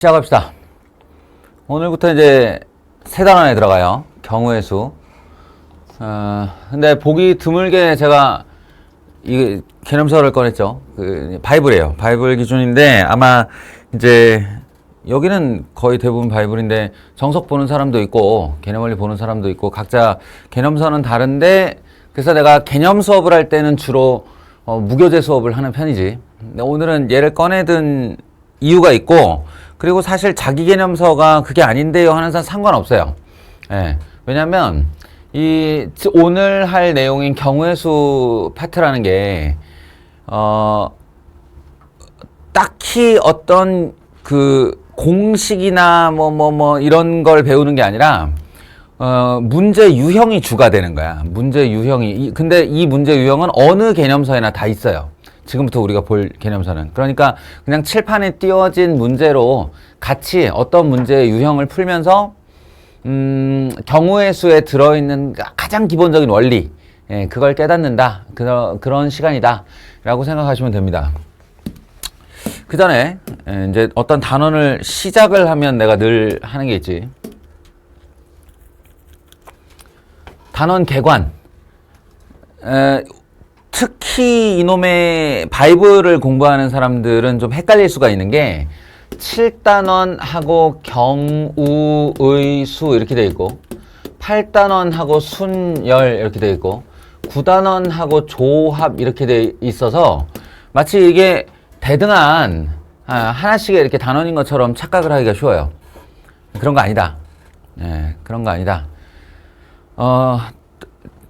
시작합시다. 오늘부터 이제 새 단원에 들어가요. 경우의 수. 근데 보기 드물게 제가 이 개념서를 꺼냈죠. 바이블이에요. 바이블 기준인데 아마 이제 여기는 거의 대부분 바이블인데 정석 보는 사람도 있고 개념원리 보는 사람도 있고 각자 개념서는 다른데 그래서 내가 개념 수업을 할 때는 주로 무교재 수업을 하는 편이지. 근데 오늘은 얘를 꺼내든 이유가 있고 그리고 사실 자기 개념서가 그게 아닌데요 하는 사람 상관없어요. 예. 왜냐면 오늘 할 내용인 경우의 수 파트라는 게 딱히 어떤 그 공식이나 이런 걸 배우는 게 아니라 문제 유형이 주가 되는 거야. 문제 유형이. 근데 이 문제 유형은 어느 개념서에나 다 있어요. 지금부터 우리가 볼 개념서는. 그러니까 그냥 칠판에 띄워진 문제로 같이 어떤 문제의 유형을 풀면서 경우의 수에 들어있는 가장 기본적인 원리, 그걸 깨닫는다. 그런 시간이다. 라고 생각하시면 됩니다. 그 전에 이제 어떤 단원을 시작을 하면 내가 늘 하는 게 있지. 단원 개관. 특히 이놈의 바이블을 공부하는 사람들은 좀 헷갈릴 수가 있는 게 7단원하고 경우의 수 이렇게 돼 있고 8단원하고 순열 이렇게 돼 있고 9단원하고 조합 이렇게 돼 있어서 마치 이게 대등한 하나씩의 이렇게 단원인 것처럼 착각을 하기가 쉬워요. 그런 거 아니다. 그런 거 아니다.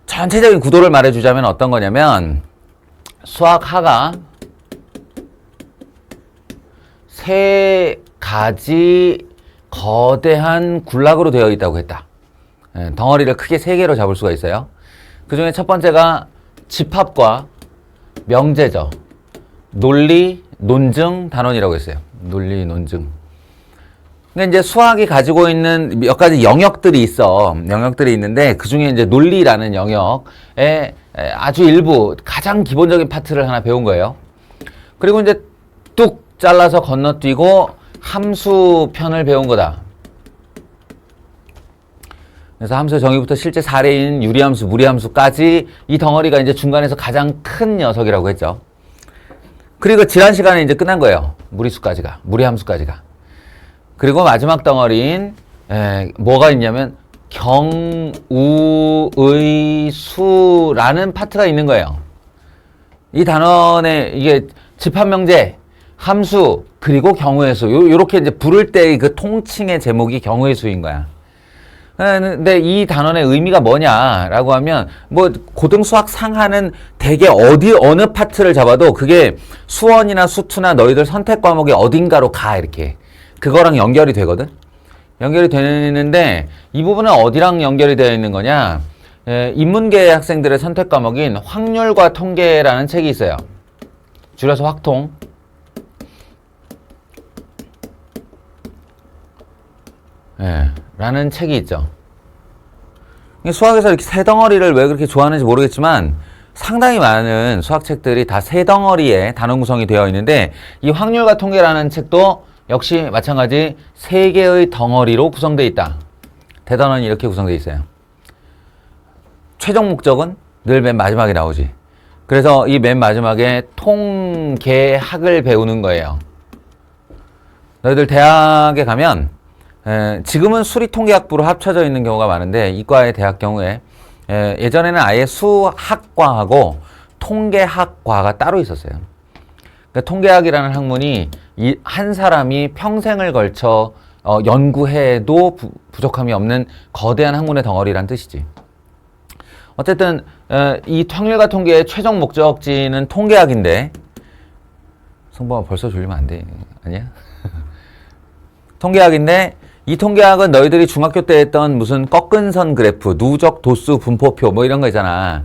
전체적인 구도를 말해주자면 어떤 거냐면 수학하가 세 가지 거대한 군락으로 되어 있다고 했다. 덩어리를 크게 세 개로 잡을 수가 있어요. 그 중에 첫 번째가 집합과 명제죠. 논리, 논증, 단원이라고 했어요. 논리, 논증. 근데 이제 수학이 가지고 있는 몇 가지 영역들이 있어. 영역들이 있는데 그 중에 이제 논리라는 영역에 아주 일부 가장 기본적인 파트를 하나 배운 거예요. 그리고 이제 뚝 잘라서 건너뛰고 함수 편을 배운 거다. 그래서 함수의 정의부터 실제 사례인 유리함수, 무리함수까지 이 덩어리가 이제 중간에서 가장 큰 녀석이라고 했죠. 그리고 지난 시간에 이제 끝난 거예요. 무리함수까지가. 그리고 마지막 덩어리인 뭐가 있냐면 경우의 수라는 파트가 있는 거예요. 이 단원에 이게 집합명제, 함수, 그리고 경우의 수 요렇게 이제 부를 때 그 통칭의 제목이 경우의 수인 거야. 근데 이 단원의 의미가 뭐냐라고 하면 뭐 고등수학 상하는 대개 어느 파트를 잡아도 그게 수원이나 수투나 너희들 선택 과목의 어딘가로 가 이렇게. 그거랑 연결이 되거든? 연결이 되는데 이 부분은 어디랑 연결이 되어 있는 거냐? 인문계 학생들의 선택 과목인 확률과 통계라는 책이 있어요. 줄여서 확통. 라는 책이 있죠. 수학에서 이렇게 세 덩어리를 왜 그렇게 좋아하는지 모르겠지만 상당히 많은 수학책들이 다 세 덩어리의 단원 구성이 되어 있는데 이 확률과 통계라는 책도 역시 마찬가지 세 개의 덩어리로 구성되어 있다. 대단원이 이렇게 구성되어 있어요. 최종 목적은 늘 맨 마지막에 나오지. 그래서 이 맨 마지막에 통계학을 배우는 거예요. 너희들 대학에 가면 지금은 수리통계학부로 합쳐져 있는 경우가 많은데 이과의 대학 경우에 예전에는 아예 수학과하고 통계학과가 따로 있었어요. 그러니까 통계학이라는 학문이 한 사람이 평생을 걸쳐 연구해도 부족함이 없는 거대한 학문의 덩어리란 뜻이지. 어쨌든 이 확률과 통계의 최종 목적지는 통계학인데 성범아 벌써 졸리면 안 돼. 아니야? 통계학인데 이 통계학은 너희들이 중학교 때 했던 무슨 꺾은선 그래프, 누적 도수 분포표 뭐 이런 거 있잖아.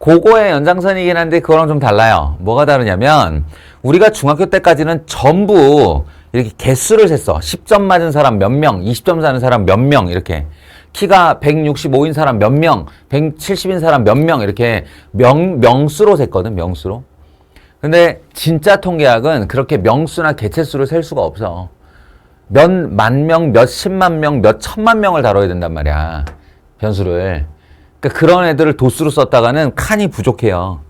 그거의 연장선이긴 한데 그거랑 좀 달라요. 뭐가 다르냐면 우리가 중학교 때까지는 전부 이렇게 개수를 셌어. 10점 맞은 사람 몇 명, 20점 맞은 사람 몇 명 이렇게. 키가 165인 사람 몇 명, 170인 사람 몇 명 이렇게 명수로 셌거든. 명수로. 근데 진짜 통계학은 그렇게 명수나 개체수를 셀 수가 없어. 몇 만 명, 몇 십만 명, 몇 천만 명을 다뤄야 된단 말이야. 변수를. 그러니까 그런 애들을 도수로 썼다가는 칸이 부족해요.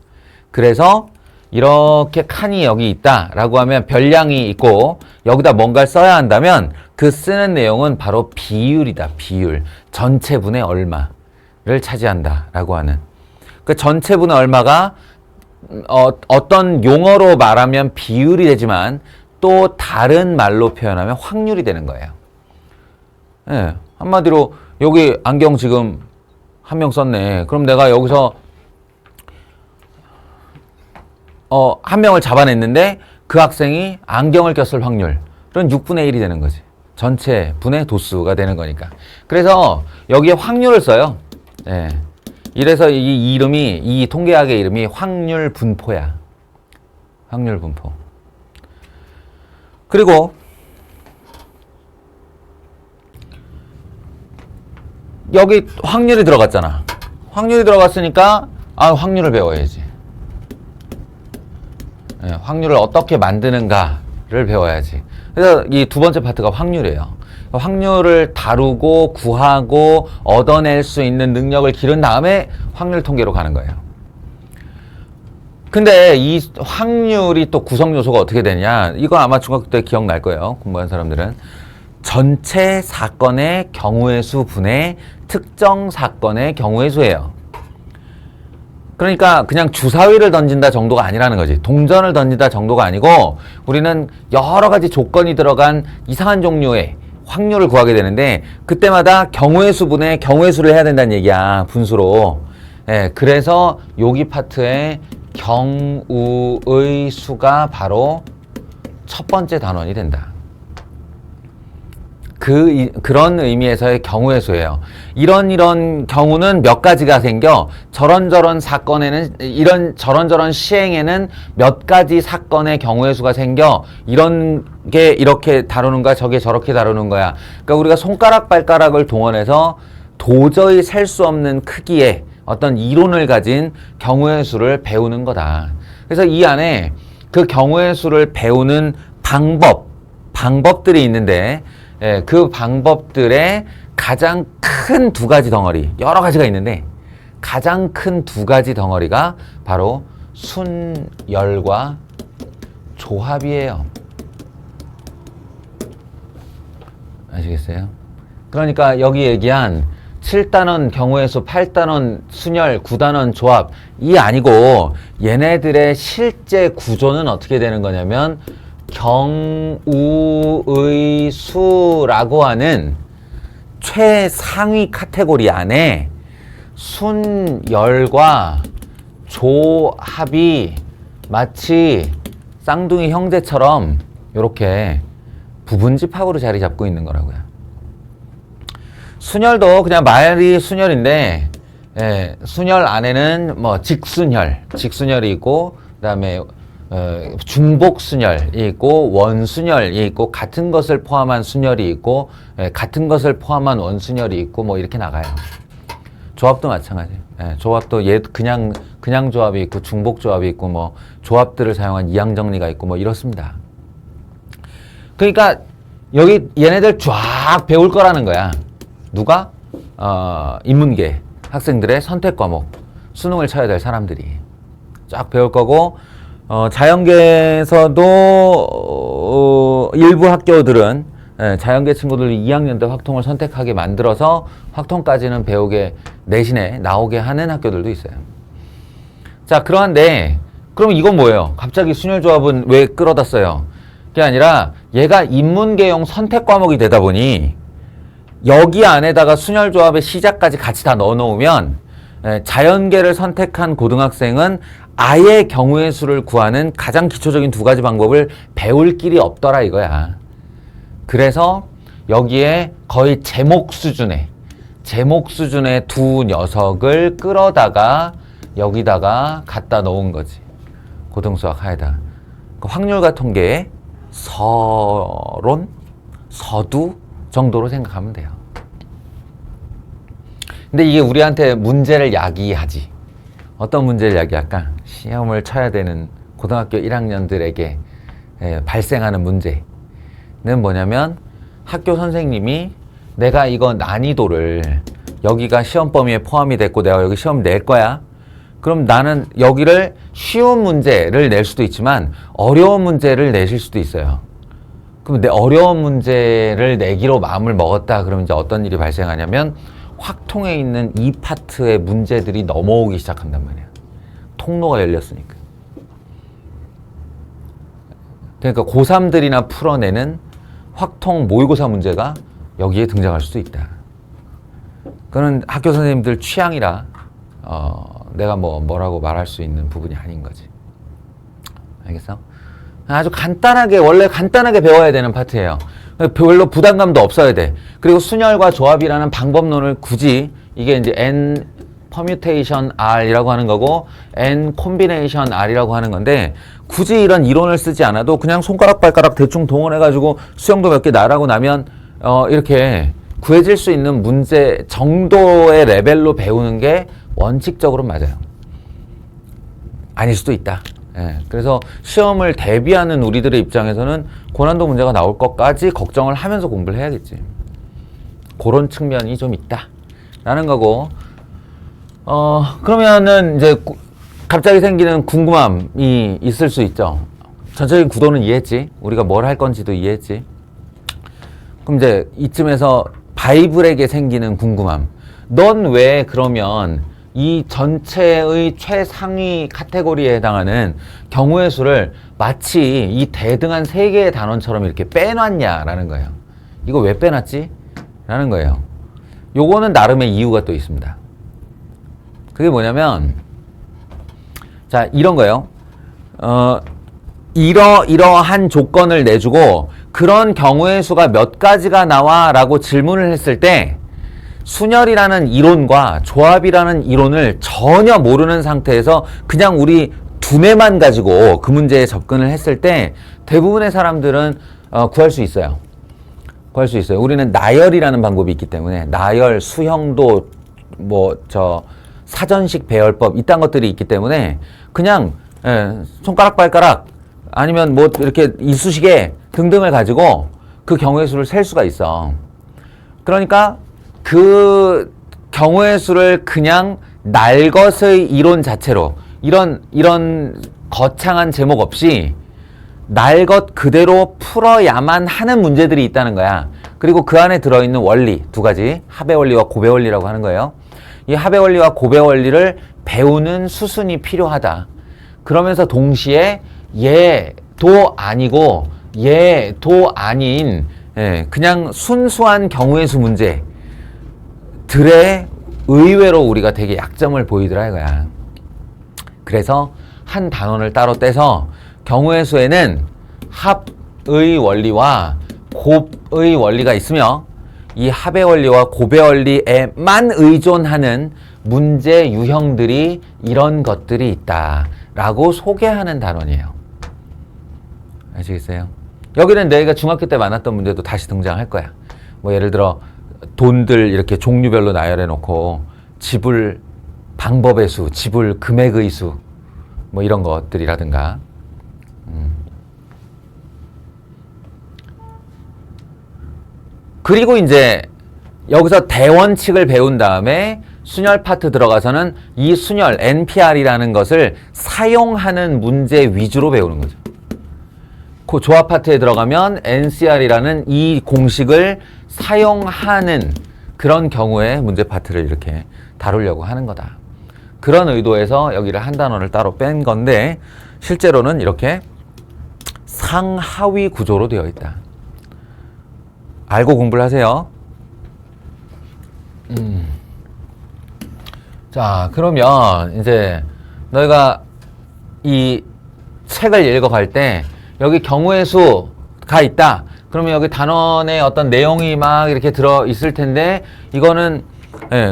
그래서 이렇게 칸이 여기 있다라고 하면 별량이 있고 여기다 뭔가를 써야 한다면 그 쓰는 내용은 바로 비율이다. 비율. 전체분의 얼마를 차지한다라고 하는. 그 전체분의 얼마가 어떤 용어로 말하면 비율이 되지만 또 다른 말로 표현하면 확률이 되는 거예요. 예, 한마디로 여기 안경 지금 한 명 썼네. 그럼 내가 여기서 한 명을 잡아냈는데 그 학생이 안경을 꼈을 확률은 6분의 1이 되는 거지. 전체 분의 도수가 되는 거니까. 그래서 여기에 확률을 써요. 예. 이래서 이 이름이, 이 통계학의 이름이 확률 분포야. 확률 분포. 그리고 여기 확률이 들어갔잖아. 확률이 들어갔으니까 확률을 배워야지. 예, 확률을 어떻게 만드는가를 배워야지. 그래서 이 두 번째 파트가 확률이에요. 확률을 다루고 구하고 얻어낼 수 있는 능력을 기른 다음에 확률 통계로 가는 거예요. 근데 이 확률이 또 구성 요소가 어떻게 되냐? 이거 아마 중학교 때 기억날 거예요. 공부한 사람들은. 전체 사건의 경우의 수 분의 특정 사건의 경우의 수예요. 그러니까 그냥 주사위를 던진다 정도가 아니라는 거지. 동전을 던진다 정도가 아니고 우리는 여러 가지 조건이 들어간 이상한 종류의 확률을 구하게 되는데 그때마다 경우의 수 분의 경우의 수를 해야 된다는 얘기야. 분수로. 예, 그래서 여기 파트에 경우의 수가 바로 첫 번째 단원이 된다. 그런 의미에서의 경우의 수예요. 이런 경우는 몇 가지가 생겨. 저런저런 사건에는, 저런저런 시행에는 몇 가지 사건의 경우의 수가 생겨. 이런 게 이렇게 다루는 거야. 저게 저렇게 다루는 거야. 그러니까 우리가 손가락, 발가락을 동원해서 도저히 셀 수 없는 크기의 어떤 이론을 가진 경우의 수를 배우는 거다. 그래서 이 안에 그 경우의 수를 배우는 방법들이 있는데, 예, 그 방법들의 가장 큰 두 가지 덩어리, 여러 가지가 있는데 가장 큰 두 가지 덩어리가 바로 순열과 조합이에요. 아시겠어요? 그러니까 여기 얘기한 7단원 경우의 수, 8단원 순열, 9단원 조합 이 아니고 얘네들의 실제 구조는 어떻게 되는 거냐면 경우의 수라고 하는 최상위 카테고리 안에 순열과 조합이 마치 쌍둥이 형제처럼 이렇게 부분집합으로 자리 잡고 있는 거라고요. 순열도 그냥 말이 순열인데, 예, 순열 안에는 뭐 직순열이 있고, 그다음에 중복순열이 있고 원순열이 있고 같은 것을 포함한 순열이 있고 같은 것을 포함한 원순열이 있고 뭐 이렇게 나가요. 조합도 마찬가지. 조합도 그냥 조합이 있고 중복 조합이 있고 뭐 조합들을 사용한 이항 정리가 있고 뭐 이렇습니다. 그러니까 여기 얘네들 쫙 배울 거라는 거야. 누가? 인문계 학생들의 선택 과목 수능을 쳐야 될 사람들이 쫙 배울 거고 자연계에서도 일부 학교들은 자연계 친구들이 2학년 때 확통을 선택하게 만들어서 확통까지는 배우게 내신에 나오게 하는 학교들도 있어요. 자, 그런데 그럼 이건 뭐예요? 갑자기 순열조합은 왜 끌어다 써요? 그게 아니라 얘가 인문계용 선택 과목이 되다 보니 여기 안에다가 순열조합의 시작까지 같이 다 넣어 놓으면 자연계를 선택한 고등학생은 아예 경우의 수를 구하는 가장 기초적인 두 가지 방법을 배울 길이 없더라 이거야. 그래서 여기에 거의 제목 수준의 두 녀석을 끌어다가 여기다가 갖다 놓은 거지. 고등수학 하에다. 그 확률과 통계의 서론, 서두 정도로 생각하면 돼요. 근데 이게 우리한테 문제를 야기하지. 어떤 문제를 야기할까? 시험을 쳐야 되는 고등학교 1학년들에게 발생하는 문제는 뭐냐면 학교 선생님이 내가 이거 난이도를 여기가 시험 범위에 포함이 됐고 내가 여기 시험 낼 거야. 그럼 나는 여기를 쉬운 문제를 낼 수도 있지만 어려운 문제를 내실 수도 있어요. 그럼 내 어려운 문제를 내기로 마음을 먹었다. 그러면 이제 어떤 일이 발생하냐면 확통에 있는 이 파트의 문제들이 넘어오기 시작한단 말이야. 통로가 열렸으니까. 그러니까 고3들이나 풀어내는 확통 모의고사 문제가 여기에 등장할 수도 있다. 그거는 학교 선생님들 취향이라 내가 뭐라고 말할 수 있는 부분이 아닌 거지. 알겠어? 아주 간단하게 원래 간단하게 배워야 되는 파트예요. 별로 부담감도 없어야 돼. 그리고 순열과 조합이라는 방법론을 굳이 이게 이제 N permutation R이라고 하는 거고 N combination R이라고 하는 건데 굳이 이런 이론을 쓰지 않아도 그냥 손가락 발가락 대충 동원해가지고 수영도 몇 개 나라고 나면 이렇게 구해질 수 있는 문제 정도의 레벨로 배우는 게 원칙적으로 맞아요. 아닐 수도 있다. 예, 그래서 시험을 대비하는 우리들의 입장에서는 고난도 문제가 나올 것까지 걱정을 하면서 공부를 해야겠지. 그런 측면이 좀 있다. 라는 거고, 그러면은 이제 갑자기 생기는 궁금함이 있을 수 있죠. 전체적인 구도는 이해했지. 우리가 뭘 할 건지도 이해했지. 그럼 이제 이쯤에서 바이블에게 생기는 궁금함. 넌 왜 그러면 이 전체의 최상위 카테고리에 해당하는 경우의 수를 마치 이 대등한 세 개의 단원처럼 이렇게 빼놨냐라는 거예요. 이거 왜 빼놨지? 라는 거예요. 요거는 나름의 이유가 또 있습니다. 그게 뭐냐면, 자, 이런 거예요. 이러한 조건을 내주고 그런 경우의 수가 몇 가지가 나와 라고 질문을 했을 때 순열이라는 이론과 조합이라는 이론을 전혀 모르는 상태에서 그냥 우리 두뇌만 가지고 그 문제에 접근을 했을 때 대부분의 사람들은 구할 수 있어요. 구할 수 있어요. 우리는 나열이라는 방법이 있기 때문에 나열, 수형도, 사전식 배열법 이딴 것들이 있기 때문에 그냥 손가락 발가락 아니면 이렇게 이쑤시개 등등을 가지고 그 경우의 수를 셀 수가 있어. 그러니까 그 경우의 수를 그냥 날 것의 이론 자체로 이런 거창한 제목 없이 날 것 그대로 풀어야만 하는 문제들이 있다는 거야. 그리고 그 안에 들어있는 원리 두 가지, 합의 원리와 고배 원리라고 하는 거예요. 이 합의 원리와 고배 원리를 배우는 수순이 필요하다. 그러면서 동시에 얘도 아니고 얘도 아닌 그냥 순수한 경우의 수 문제 들의 의외로 우리가 되게 약점을 보이더라 이거야. 그래서 한 단원을 따로 떼서 경우의 수에는 합의 원리와 곱의 원리가 있으며 이 합의 원리와 곱의 원리에만 의존하는 문제 유형들이 이런 것들이 있다라고 소개하는 단원이에요. 아시겠어요? 여기는 너희가 중학교 때 만났던 문제도 다시 등장할 거야. 예를 들어 돈들 이렇게 종류별로 나열해 놓고 지불 방법의 수, 지불 금액의 수 이런 것들이라든가 그리고 이제 여기서 대원칙을 배운 다음에 순열 파트 들어가서는 이 순열 NPR이라는 것을 사용하는 문제 위주로 배우는 거죠. 그 조합 파트에 들어가면 NCR이라는 이 공식을 사용하는 그런 경우에 문제 파트를 이렇게 다루려고 하는 거다. 그런 의도에서 여기를 한 단원을 따로 뺀 건데 실제로는 이렇게 상하위 구조로 되어 있다. 알고 공부를 하세요. 자, 그러면 이제 너희가 이 책을 읽어갈 때 여기 경우의 수가 있다. 그러면 여기 단원에 어떤 내용이 막 이렇게 들어 있을 텐데 이거는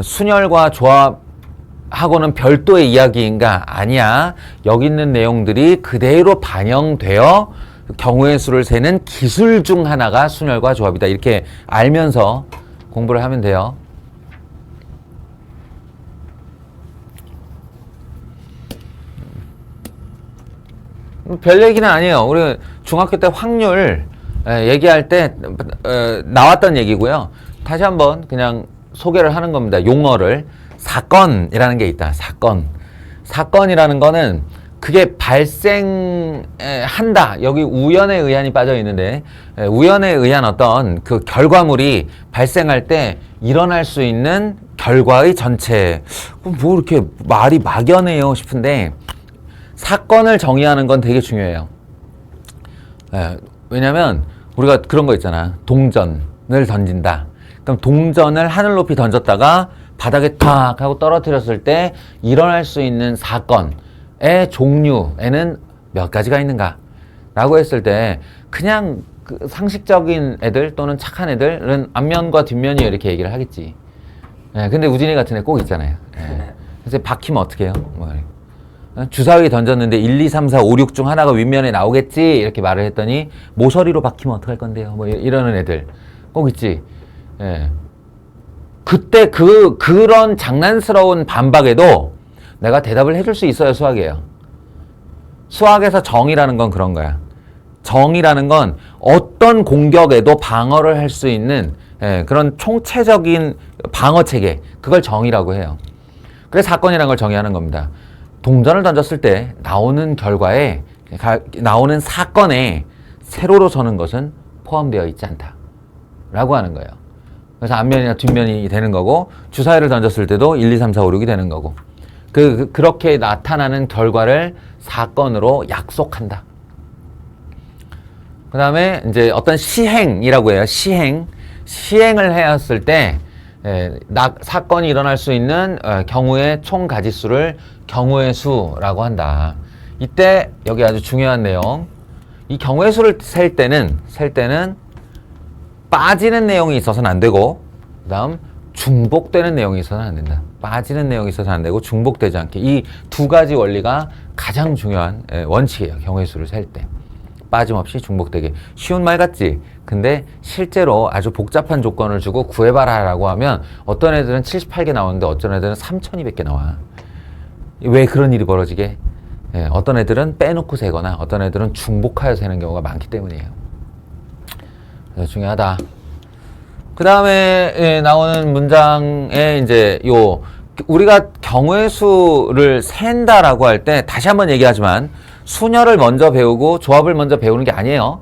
순열과 조합하고는 별도의 이야기인가? 아니야. 여기 있는 내용들이 그대로 반영되어 경우의 수를 세는 기술 중 하나가 순열과 조합이다. 이렇게 알면서 공부를 하면 돼요. 별 얘기는 아니에요. 우리 중학교 때 확률 얘기할 때 나왔던 얘기고요. 다시 한번 그냥 소개를 하는 겁니다. 용어를. 사건이라는 게 있다. 사건. 사건이라는 거는 그게 발생한다. 여기 우연에 의한이 빠져 있는데 우연에 의한 어떤 그 결과물이 발생할 때 일어날 수 있는 결과의 전체. 뭐 이렇게 말이 막연해요 싶은데 사건을 정의하는 건 되게 중요해요. 왜냐면 우리가 그런 거 있잖아. 동전을 던진다. 그럼 동전을 하늘 높이 던졌다가 바닥에 탁 하고 떨어뜨렸을 때 일어날 수 있는 사건의 종류에는 몇 가지가 있는가? 라고 했을 때 그냥 그 상식적인 애들 또는 착한 애들은 앞면과 뒷면이 이렇게 얘기를 하겠지. 근데 우진이 같은 애 꼭 있잖아요. 그래서 박히면 어떻게 해요? 뭐 주사위 던졌는데 1, 2, 3, 4, 5, 6 중 하나가 윗면에 나오겠지 이렇게 말을 했더니 모서리로 박히면 어떡할 건데요? 뭐 이러는 애들 꼭 있지. 그때 그런 장난스러운 반박에도 내가 대답을 해줄 수 있어야 수학이에요. 수학에서 정의라는 건 그런 거야. 정의라는 건 어떤 공격에도 방어를 할 수 있는 그런 총체적인 방어 체계, 그걸 정의라고 해요. 그래서 사건이라는 걸 정의하는 겁니다. 동전을 던졌을 때 나오는 결과에 나오는 사건에 세로로 서는 것은 포함되어 있지 않다 라고 하는 거예요. 그래서 앞면이나 뒷면이 되는 거고 주사위를 던졌을 때도 1, 2, 3, 4, 5, 6이 되는 거고 그렇게 나타나는 결과를 사건으로 약속한다. 그 다음에 이제 어떤 시행이라고 해요. 시행을 해왔을 때 사건이 일어날 수 있는 경우의 총 가지수를 경우의 수라고 한다. 이때 여기 아주 중요한 내용. 이 경우의 수를 셀 때는 빠지는 내용이 있어서는 안 되고 그 다음 중복되는 내용이 있어서는 안 된다. 빠지는 내용이 있어서는 안 되고 중복되지 않게 이 두 가지 원리가 가장 중요한 원칙이에요. 경우의 수를 셀 때. 빠짐없이 중복되게. 쉬운 말 같지? 근데 실제로 아주 복잡한 조건을 주고 구해봐라 라고 하면 어떤 애들은 78개 나오는데 어떤 애들은 3200개 나와. 왜 그런 일이 벌어지게? 어떤 애들은 빼놓고 세거나 어떤 애들은 중복하여 세는 경우가 많기 때문이에요. 그래서 중요하다. 그 다음에 나오는 문장에 이제 우리가 경우의 수를 센다라고 할 때 다시 한번 얘기하지만 순열을 먼저 배우고 조합을 먼저 배우는 게 아니에요.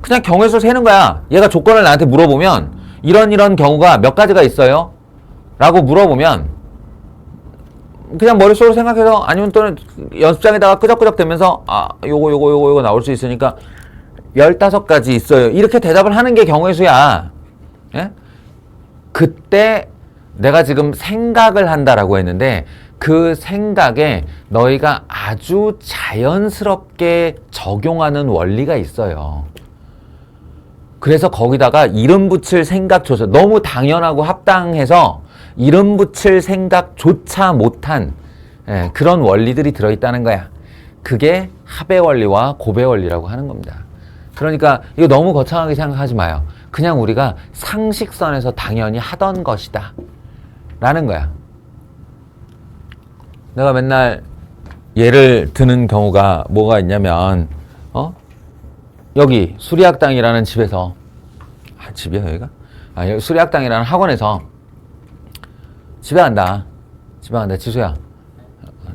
그냥 경우의 수를 세는 거야. 얘가 조건을 나한테 물어보면 이런 경우가 몇 가지가 있어요? 라고 물어보면 그냥 머릿속으로 생각해서 아니면 또는 연습장에다가 끄적끄적 대면서 요거 나올 수 있으니까 15가지 있어요. 이렇게 대답을 하는 게 경우의 수야. 예? 그때 내가 지금 생각을 한다라고 했는데 그 생각에 너희가 아주 자연스럽게 적용하는 원리가 있어요. 그래서 거기다가 이름 붙일 생각조차 너무 당연하고 합당해서 이름 붙일 생각조차 못한 그런 원리들이 들어있다는 거야. 그게 합의 원리와 곱의 원리라고 하는 겁니다. 그러니까 이거 너무 거창하게 생각하지 마요. 그냥 우리가 상식선에서 당연히 하던 것이다 라는 거야. 내가 맨날 예를 드는 경우가 뭐가 있냐면 여기 수리학당이라는 집에서 집이야 여기가? 여기 수리학당이라는 학원에서 집에 간다. 지수야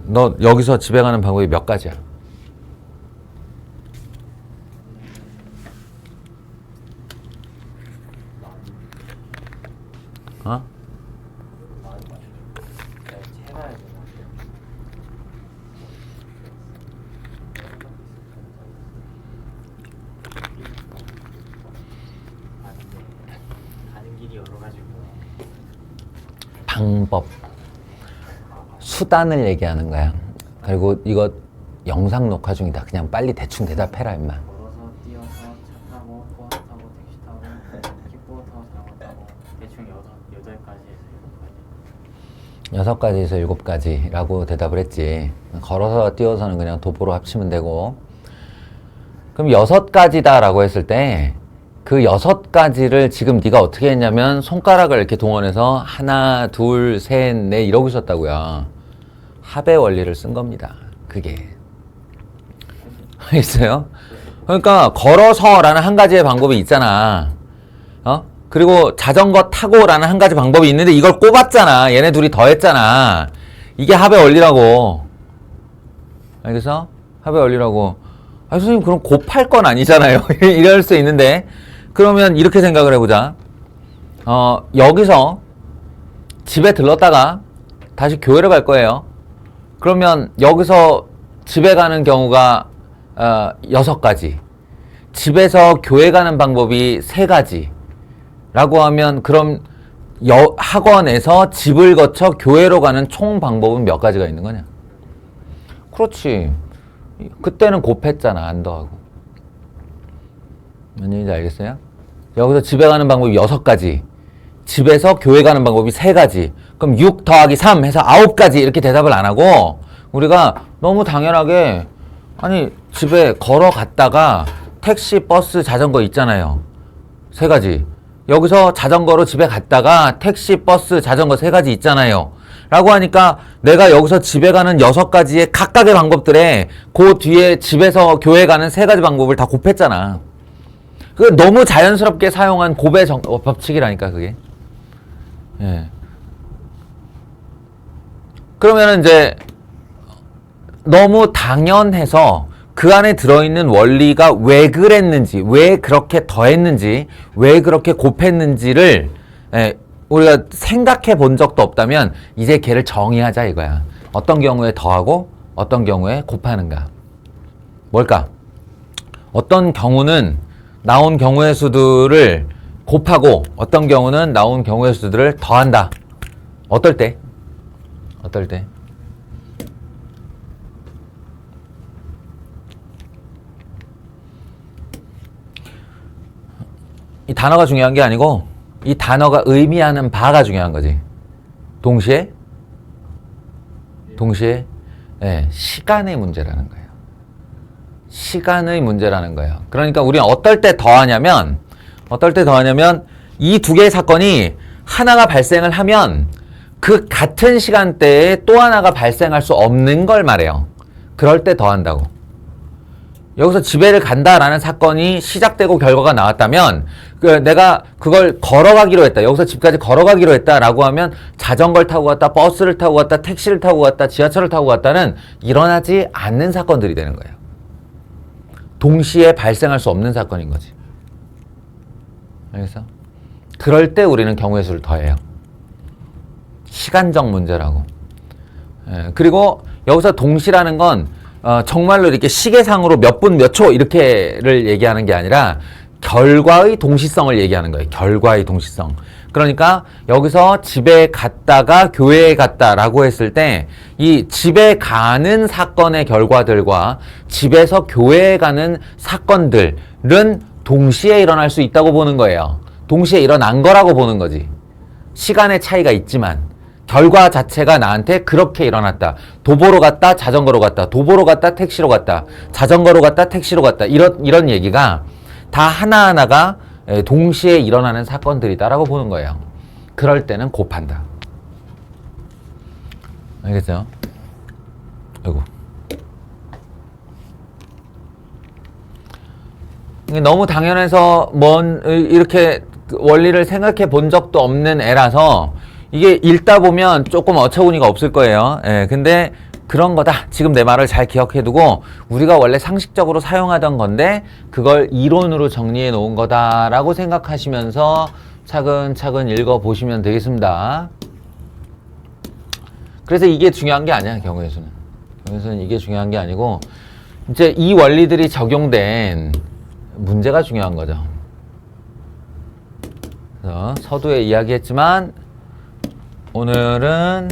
너 여기서 집에 가는 방법이 몇 가지야? 방법, 수단을 얘기하는 거야. 그리고 이거 영상 녹화 중이다. 그냥 빨리 대충 대답해라 임마. 걸어서 뛰어서 차 타고 버스 타고 택시 타고 킥보드 타고 자전거 타고 대충 8가지에서 7가지 6가지에서 7가지라고 대답을 했지. 걸어서 뛰어서는 그냥 도보로 합치면 되고. 그럼 6가지다라고 했을 때 그 6가지를 지금 네가 어떻게 했냐면 손가락을 이렇게 동원해서 하나, 둘, 셋, 넷 이러고 있었다고요. 합의 원리를 쓴 겁니다. 그게. 알겠어요? 그러니까 걸어서라는 한 가지의 방법이 있잖아. 그리고 자전거 타고라는 한 가지 방법이 있는데 이걸 꼽았잖아. 얘네 둘이 더했잖아. 이게 합의 원리라고. 알겠어? 합의 원리라고. 아, 선생님 그럼 곱할 건 아니잖아요. 이럴 수 있는데 그러면 이렇게 생각을 해보자. 여기서 집에 들렀다가 다시 교회를 갈 거예요. 그러면 여기서 집에 가는 경우가 6가지. 집에서 교회 가는 방법이 3가지. 라고 하면 그럼 학원에서 집을 거쳐 교회로 가는 총 방법은 몇 가지가 있는 거냐? 그렇지. 그때는 곱했잖아. 안 더하고. 뭔 얘기인지 알겠어요? 여기서 집에 가는 방법이 6가지. 집에서 교회 가는 방법이 3가지. 그럼 6 더하기 3 해서 9가지 이렇게 대답을 안 하고 우리가 너무 당연하게 아니 집에 걸어갔다가 택시, 버스, 자전거 있잖아요. 3가지. 여기서 자전거로 집에 갔다가 택시, 버스, 자전거 3가지 있잖아요. 라고 하니까 내가 여기서 집에 가는 6가지의 각각의 방법들에 그 뒤에 집에서 교회 가는 3가지 방법을 다 곱했잖아. 그 너무 자연스럽게 사용한 곱의 법칙이라니까 그게. 예. 그러면은 이제 너무 당연해서 그 안에 들어있는 원리가 왜 그랬는지, 왜 그렇게 더했는지, 왜 그렇게 곱했는지를 우리가 생각해 본 적도 없다면 이제 걔를 정의하자 이거야. 어떤 경우에 더하고 어떤 경우에 곱하는가. 뭘까? 어떤 경우는 나온 경우의 수들을 곱하고 어떤 경우는 나온 경우의 수들을 더한다. 어떨 때? 어떨 때? 이 단어가 중요한 게 아니고 이 단어가 의미하는 바가 중요한 거지. 동시에 시간의 문제라는 거예요. 시간의 문제라는 거예요. 그러니까 우리는 어떨 때 더하냐면 이 두 개의 사건이 하나가 발생을 하면 그 같은 시간대에 또 하나가 발생할 수 없는 걸 말해요. 그럴 때 더한다고. 여기서 집에를 간다라는 사건이 시작되고 결과가 나왔다면 내가 그걸 걸어가기로 했다. 여기서 집까지 걸어가기로 했다라고 하면 자전거를 타고 갔다, 버스를 타고 갔다, 택시를 타고 갔다, 지하철을 타고 갔다는 일어나지 않는 사건들이 되는 거예요. 동시에 발생할 수 없는 사건인 거지. 알겠어? 그럴 때 우리는 경우의 수를 더해요. 시간적 문제라고. 그리고 여기서 동시라는 건 정말로 이렇게 시계상으로 몇 분 몇 초 이렇게를 얘기하는 게 아니라 결과의 동시성을 얘기하는 거예요. 결과의 동시성. 그러니까 여기서 집에 갔다가 교회에 갔다라고 했을 때 이 집에 가는 사건의 결과들과 집에서 교회에 가는 사건들은 동시에 일어날 수 있다고 보는 거예요. 동시에 일어난 거라고 보는 거지. 시간의 차이가 있지만 결과 자체가 나한테 그렇게 일어났다. 도보로 갔다, 자전거로 갔다. 도보로 갔다, 택시로 갔다. 자전거로 갔다, 택시로 갔다. 이런 얘기가 다 하나하나가 동시에 일어나는 사건들이다라고 보는 거예요. 그럴 때는 곱한다. 알겠죠? 아이고. 너무 당연해서 이렇게 원리를 생각해 본 적도 없는 애라서 이게 읽다 보면 조금 어처구니가 없을 거예요. 근데 그런 거다. 지금 내 말을 잘 기억해 두고 우리가 원래 상식적으로 사용하던 건데 그걸 이론으로 정리해 놓은 거다라고 생각하시면서 차근차근 읽어 보시면 되겠습니다. 그래서 이게 중요한 게 아니야, 경우의 수는. 경우의 수는 이게 중요한 게 아니고 이제 이 원리들이 적용된 문제가 중요한 거죠. 그래서 서두에 이야기했지만 오늘은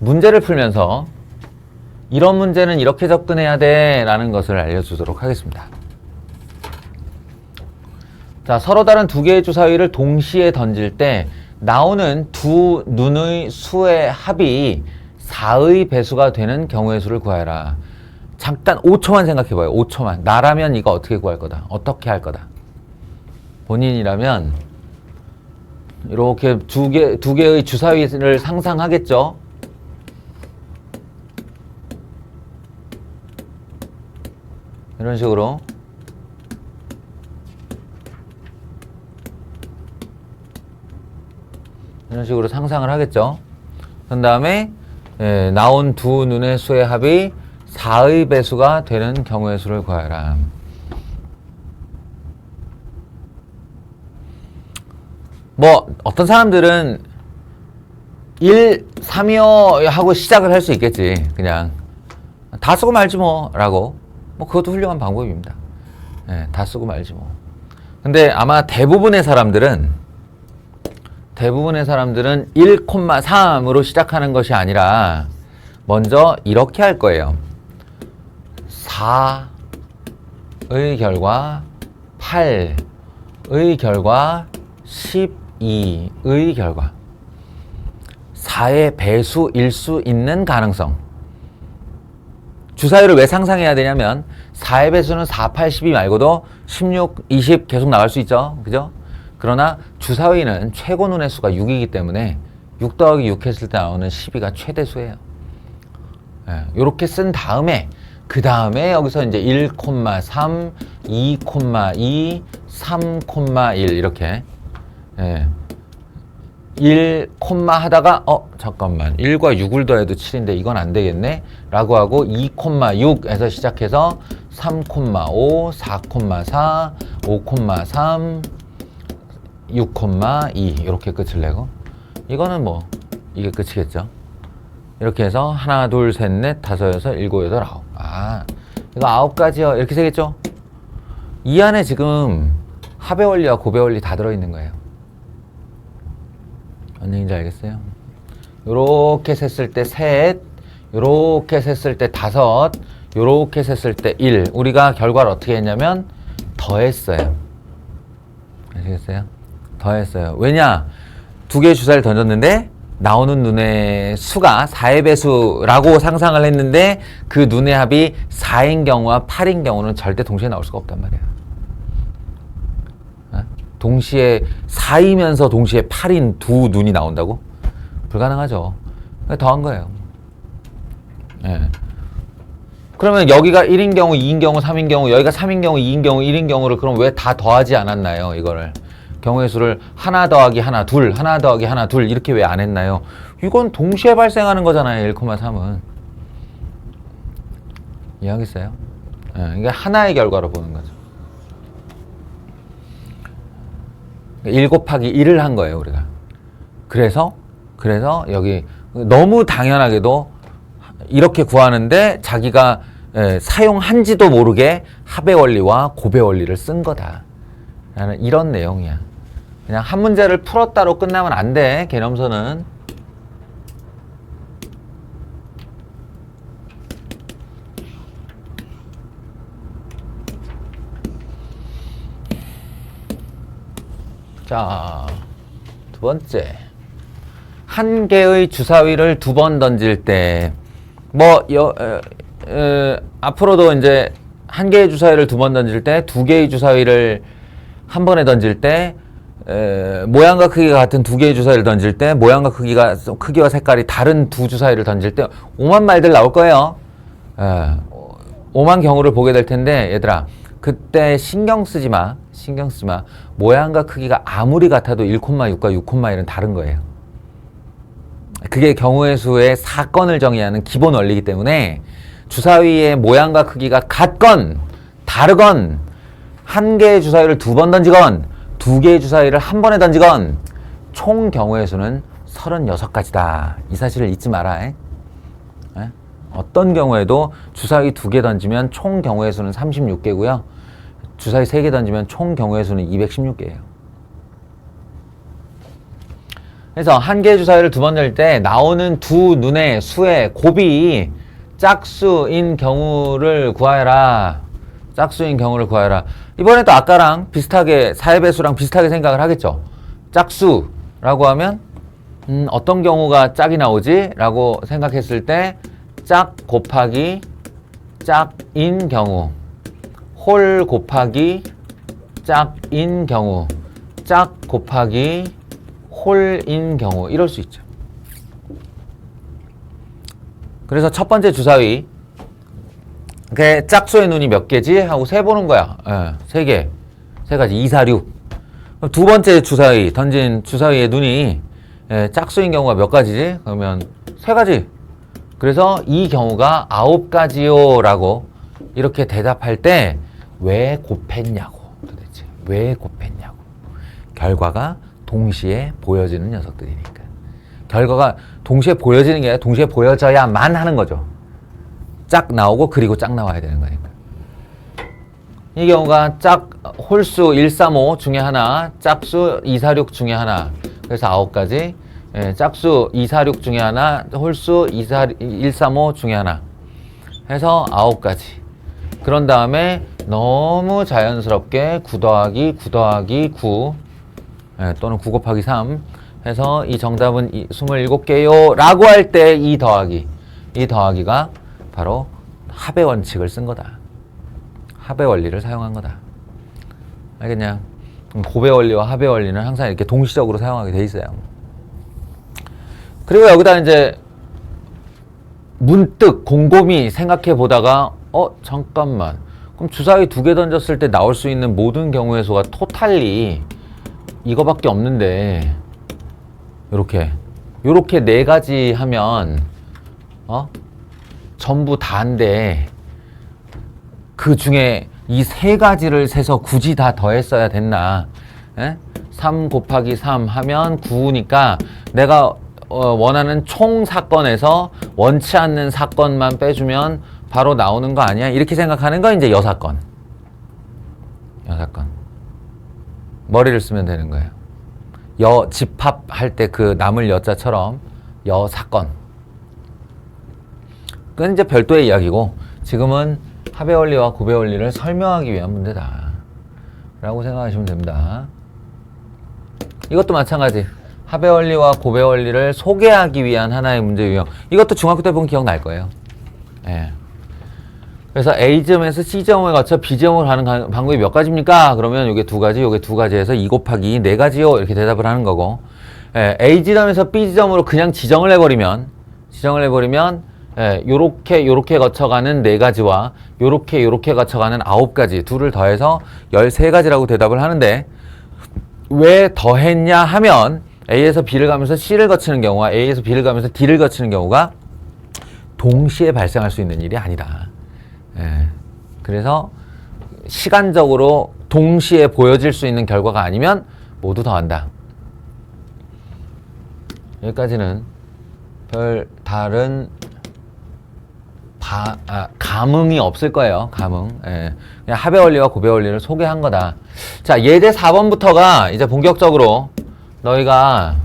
문제를 풀면서 이런 문제는 이렇게 접근해야 돼 라는 것을 알려주도록 하겠습니다. 자, 서로 다른 두 개의 주사위를 동시에 던질 때 나오는 두 눈의 수의 합이 4의 배수가 되는 경우의 수를 구하여라. 잠깐 5초만 생각해봐요. 5초만. 나라면 이거 어떻게 구할 거다. 어떻게 할 거다. 본인이라면 이렇게 두 개의 주사위를 상상하겠죠. 이런 식으로 이런 식으로 상상을 하겠죠. 그 다음에 나온 두 눈의 수의 합이 4의 배수가 되는 경우의 수를 구하라. 뭐 어떤 사람들은 1, 3이요 하고 시작을 할 수 있겠지. 그냥 다 쓰고 말지 뭐 라고. 뭐 그것도 훌륭한 방법입니다. 다 쓰고 말지 뭐. 근데 아마 대부분의 사람들은 1,3으로 시작하는 것이 아니라 먼저 이렇게 할 거예요. 4의 결과 8의 결과 12의 결과 4의 배수일 수 있는 가능성. 주사위를 왜 상상해야 되냐면 4의 배수는 4, 8, 12 말고도 16, 20 계속 나갈 수 있죠. 그죠? 그러나 주사위는 최고 눈의 수가 6이기 때문에 6 더하기 6 했을 때 나오는 12가 최대수예요. 요렇게 쓴 다음에 그 다음에 여기서 이제 1,3, 2,2, 3,1 이렇게 1, 하다가 잠깐만 1과 6을 더해도 7인데 이건 안 되겠네 라고 하고 2,6에서 시작해서 3,5, 4,4, 5,3, 6,2 이렇게 끝을 내고 이거는 뭐 이게 끝이겠죠. 이렇게 해서 하나, 둘, 셋, 넷, 다섯, 여섯, 일곱, 여덟, 아홉. 이거 9가지요. 이렇게 되겠죠. 이 안에 지금 합의 원리와 곱의 원리 다 들어있는 거예요. 뭔 얘기인지 알겠어요? 요렇게 셌을 때 셋, 요렇게 셌을 때 다섯, 요렇게 셌을 때 1. 우리가 결과를 어떻게 했냐면 더했어요. 아시겠어요? 더했어요. 왜냐? 두 개의 주사를 던졌는데 나오는 눈의 수가 4의 배수라고 상상을 했는데 그 눈의 합이 4인 경우와 8인 경우는 절대 동시에 나올 수가 없단 말이야. 동시에 4이면서 동시에 8인 두 눈이 나온다고? 불가능하죠. 더한 거예요. 그러면 여기가 1인 경우, 2인 경우, 3인 경우, 여기가 3인 경우, 2인 경우, 1인 경우를 그럼 왜 다 더하지 않았나요? 이거를. 경우의 수를 하나 더하기 하나, 둘, 하나 더하기 하나, 둘 이렇게 왜 안 했나요? 이건 동시에 발생하는 거잖아요. 1,3은. 이해하겠어요? 이게 하나의 결과로 보는 거죠. 1 곱하기 1을 한 거예요, 우리가. 그래서 여기 너무 당연하게도 이렇게 구하는데 자기가 사용한지도 모르게 합의 원리와 곱의 원리를 쓴 거다. 라는 이런 내용이야. 그냥 한 문제를 풀었다로 끝나면 안 돼, 개념서는. 자, 두 번째. 한 개의 주사위를 두 번 던질 때, 앞으로도 이제 한 개의 주사위를 두 번 던질 때, 두 개의 주사위를 한 번에 던질 때, 모양과 크기가 같은 두 개의 주사위를 던질 때, 모양과 크기와 색깔이 다른 두 주사위를 던질 때, 오만 말들 나올 거예요. 오만 경우를 보게 될 텐데, 얘들아, 그때 신경 쓰지 마. 모양과 크기가 아무리 같아도 1,6과 6,1은 다른 거예요. 그게 경우의 수의 사건을 정의하는 기본 원리이기 때문에 주사위의 모양과 크기가 같건 다르건 한 개의 주사위를 두 번 던지건 두 개의 주사위를 한 번에 던지건 총 경우의 수는 36가지다. 이 사실을 잊지 마라. 어떤 경우에도 주사위 2개 던지면 총 경우의 수는 36개고요. 주사위 3개 던지면 총 경우의 수는 216개예요. 그래서 한 개의 주사위를 두 번 던질 때 나오는 두 눈의 수의 곱이 짝수인 경우를 구하여라. 이번에도 아까랑 비슷하게 4의 배수랑 비슷하게 생각을 하겠죠. 짝수라고 하면 어떤 경우가 짝이 나오지? 라고 생각했을 때 짝 곱하기 짝인 경우, 홀 곱하기 짝인 경우, 짝 곱하기 홀인 경우, 이럴 수 있죠. 그래서 첫 번째 주사위, 짝수의 눈이 몇 개지? 하고 세보는 거야. 3개. 3가지. 2, 4, 6. 두 번째 주사위, 던진 주사위의 눈이 짝수인 경우가 몇 가지지? 그러면 3가지. 그래서 이 경우가 9가지요 라고 이렇게 대답할 때 왜 곱했냐고. 도대체 왜 곱했냐고. 결과가 동시에 보여지는 녀석들이니까. 결과가 동시에 보여지는 게 아니라 동시에 보여져야만 하는 거죠. 짝 나오고 그리고 짝 나와야 되는 거니까. 이 경우가 짝 홀수 135 중에 하나, 짝수 246 중에 하나. 그래서 9가지. 짝수 246 중에 하나, 홀수 135 중에 하나. 해서 9가지. 그런 다음에 너무 자연스럽게 9 더하기 9 더하기 9 또는 9 곱하기 3 해서 이 정답은 27개요 라고 할 때 이 더하기가 바로 합의 원칙을 쓴 거다. 합의 원리를 사용한 거다. 알겠냐? 곱의 원리와 합의 원리는 항상 이렇게 동시적으로 사용하게 돼 있어요. 그리고 여기다 이제 문득 곰곰이 생각해 보다가 잠깐만. 그럼 주사위 2개 던졌을 때 나올 수 있는 모든 경우의 수가 토탈리 이거밖에 없는데 요렇게 4가지 하면 전부 다인데 그 중에 이 3가지를 세서 굳이 다 더했어야 됐나? 3 곱하기 3 하면 9니까 내가 원하는 총 사건에서 원치 않는 사건만 빼주면 바로 나오는 거 아니야? 이렇게 생각하는 거 이제 여사건. 머리를 쓰면 되는 거예요. 집합할 때 그 남을 여자처럼 여사건. 그건 이제 별도의 이야기고 지금은 합의 원리와 곱의 원리를 설명하기 위한 문제다 라고 생각하시면 됩니다. 이것도 마찬가지. 합의 원리와 곱의 원리를 소개하기 위한 하나의 문제 유형. 이것도 중학교 때 보면 기억날 거예요. 그래서 A점에서 C점을 거쳐 B점을 가는 방법이 몇 가지입니까? 그러면 요게 2가지, 요게 2가지에서 2 곱하기 4가지요. 이렇게 대답을 하는 거고. A지점에서 B지점으로 그냥 지정을 해버리면 요렇게 거쳐가는 4가지와 요렇게 거쳐가는 9가지 둘을 더해서 13가지라고 대답을 하는데 왜 더했냐 하면 A에서 B를 가면서 C를 거치는 경우와 A에서 B를 가면서 D를 거치는 경우가 동시에 발생할 수 있는 일이 아니다. 그래서 시간적으로 동시에 보여질 수 있는 결과가 아니면 모두 더한다. 여기까지는 별 다른 감흥이 없을 거예요. 그냥 합의 원리와 곱의 원리를 소개한 거다. 자, 예제 4번부터가 이제 본격적으로 너희가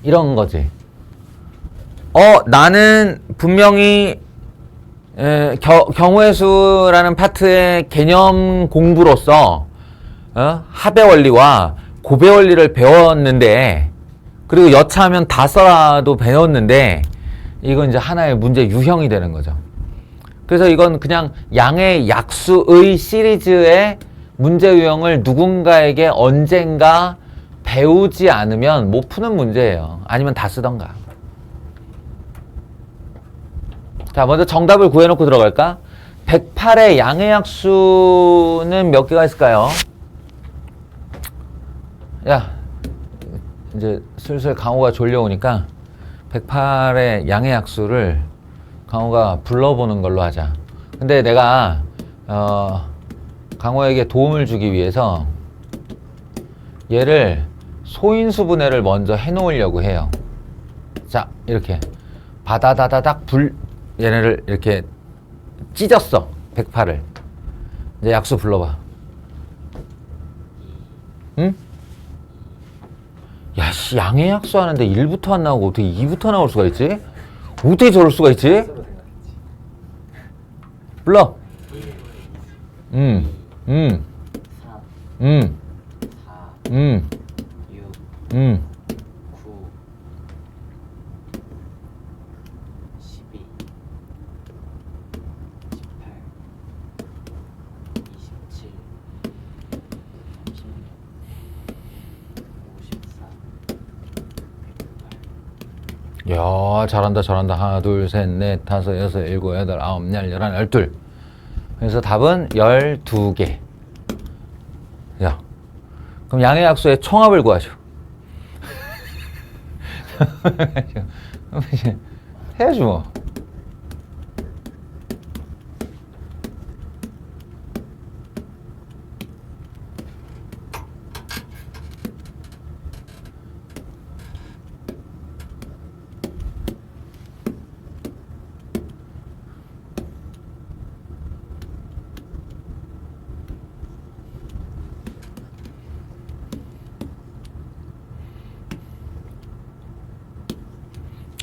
이런 거지. 나는 분명히 경우의 수라는 파트의 개념 공부로서 합의 원리와 곱의 원리를 배웠는데 그리고 여차하면 다 써라도 배웠는데 이건 이제 하나의 문제 유형이 되는 거죠. 그래서 이건 그냥 양의 약수의 시리즈의 문제 유형을 누군가에게 언젠가 배우지 않으면 못 푸는 문제예요. 아니면 다 쓰던가. 자, 먼저 정답을 구해놓고 들어갈까? 108의 양의 약수는 몇 개가 있을까요? 야, 이제 슬슬 강호가 졸려오니까 108의 양의 약수를 강호가 불러보는 걸로 하자. 근데 내가 강호에게 도움을 주기 위해서 얘를 소인수분해를 먼저 해놓으려고 해요. 자, 이렇게 바다다다닥 얘네를 이렇게 찢었어. 108을. 이제 약수 불러봐. 응? 야, 씨, 양의 약수 하는데 1부터 안 나오고 어떻게 2부터 나올 수가 있지? 어떻게 저럴 수가 있지? 불러. 3, 4, 6, 9, 12, 18, 27, 36, 54, 108. 야, 잘한다, 잘한다. 하나, 둘, 셋, 넷, 다섯, 여섯, 일곱, 여덟, 아홉, 열, 열한, 열둘. 그래서 답은 12개. 야, 그럼 양의 약수의 총합을 구하죠. 해야지 뭐.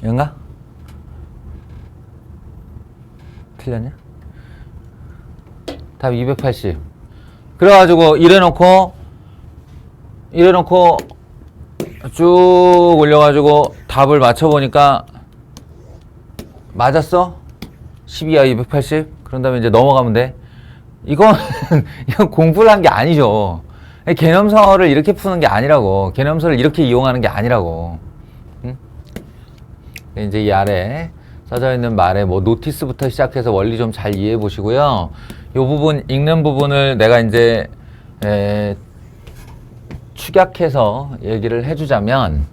이건가? 틀렸냐? 답 280. 그래가지고 이래놓고 쭉 올려가지고 답을 맞춰보니까 맞았어? 12야 280? 그런 다음에 이제 넘어가면 돼. 이건 공부를 한 게 아니죠. 개념서를 이렇게 푸는 게 아니라고. 개념서를 이렇게 이용하는 게 아니라고. 응? 이제 이 아래 써져 있는 말에 뭐 노티스부터 시작해서 원리 좀 잘 이해해 보시고요. 이 부분 읽는 부분을 내가 이제 축약해서 얘기를 해주자면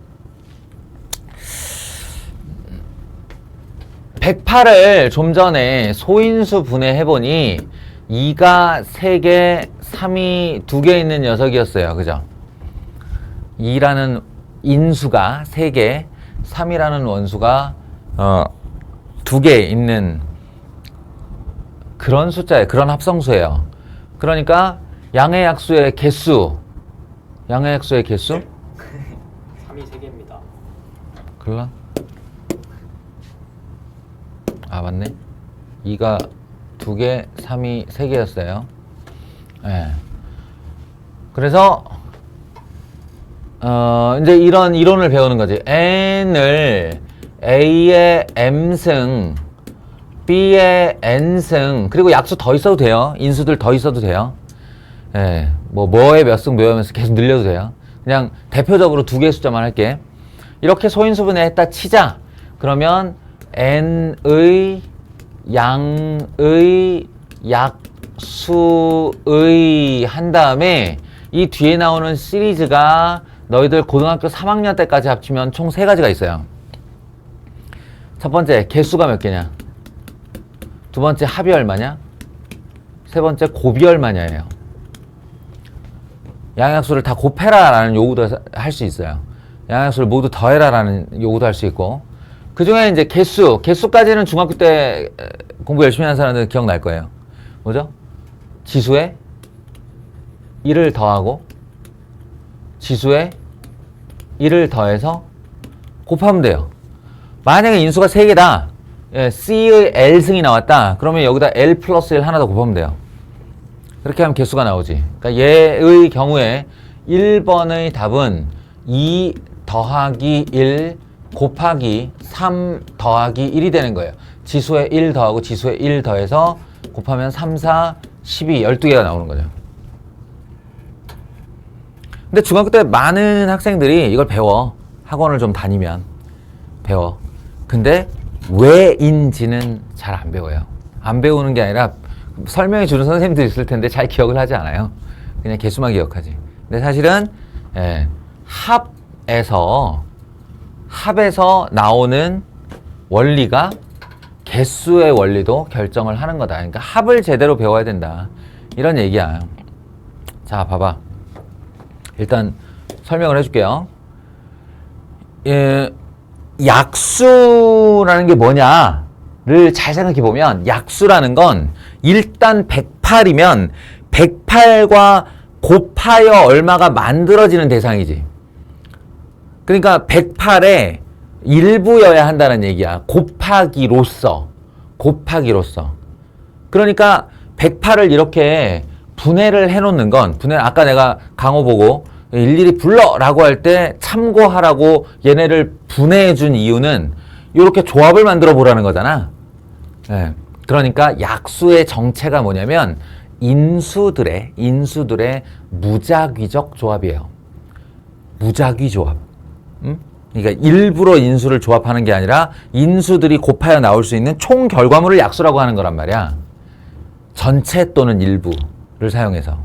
108을 좀 전에 소인수 분해해보니 2가 3개, 3이 2개 있는 녀석이었어요. 그죠? 2라는 인수가 3개, 3이라는 원수가 2개 있는 그런 숫자예요. 그런 합성수예요. 그러니까 양의 약수의 개수 3이 3개입니다. 그럴라? 아 맞네. 2가 2개, 3이 3개였어요. 예. 그래서 이제 이런 이론을 배우는 거지. n을 a의 m승, b의 n승, 그리고 약수 더 있어도 돼요. 인수들 더 있어도 돼요. 예. 뭐의 몇 승, 뭐의 몇 승 계속 늘려도 돼요. 그냥 대표적으로 2개의 숫자만 할게. 이렇게 소인수분해 했다 치자. 그러면 n의 양의 약수의 한 다음에 이 뒤에 나오는 시리즈가 너희들 고등학교 3학년 때까지 합치면 총 3가지가 있어요. 첫 번째 개수가 몇 개냐, 두 번째 합이 얼마냐, 세 번째 곱이 얼마냐예요. 양약수를 다 곱해라 라는 요구도 할 수 있어요. 양약수를 모두 더해라 라는 요구도 할 수 있고, 그 중에 이제 개수까지는 중학교 때 공부 열심히 한 사람들 기억날 거예요. 뭐죠? 지수에 1을 더하고 지수에 1을 더해서 곱하면 돼요. 만약에 인수가 3개다. C의 L승이 나왔다. 그러면 여기다 L 플러스 1 하나 더 곱하면 돼요. 그렇게 하면 개수가 나오지. 그러니까 얘의 경우에 1번의 답은 2 더하기 1 곱하기 3 더하기 1이 되는 거예요. 지수에 1 더하고 지수에 1 더해서 곱하면 3, 4, 12, 12개가 나오는 거죠. 근데 중학교 때 많은 학생들이 이걸 배워. 학원을 좀 다니면 배워. 근데 왜인지는 잘 안 배워요. 안 배우는 게 아니라 설명해 주는 선생님도 있을 텐데 잘 기억을 하지 않아요. 그냥 개수만 기억하지. 근데 사실은 합에서 나오는 원리가 개수의 원리도 결정을 하는 거다. 그러니까 합을 제대로 배워야 된다. 이런 얘기야. 자, 봐봐. 일단 설명을 해줄게요. 약수라는 게 뭐냐를 잘 생각해 보면, 약수라는 건 일단 108이면 108과 곱하여 얼마가 만들어지는 대상이지. 그러니까 108에 일부여야 한다는 얘기야. 곱하기로서. 그러니까 108을 이렇게 분해를 해놓는 건, 아까 내가 강호 보고 일일이 불러라고 할 때 참고하라고 얘네를 분해해준 이유는 이렇게 조합을 만들어 보라는 거잖아. 네. 그러니까 약수의 정체가 뭐냐면 인수들의 무작위적 조합이에요. 무작위 조합. 그러니까 일부러 인수를 조합하는 게 아니라 인수들이 곱하여 나올 수 있는 총 결과물을 약수라고 하는 거란 말이야. 전체 또는 일부를 사용해서.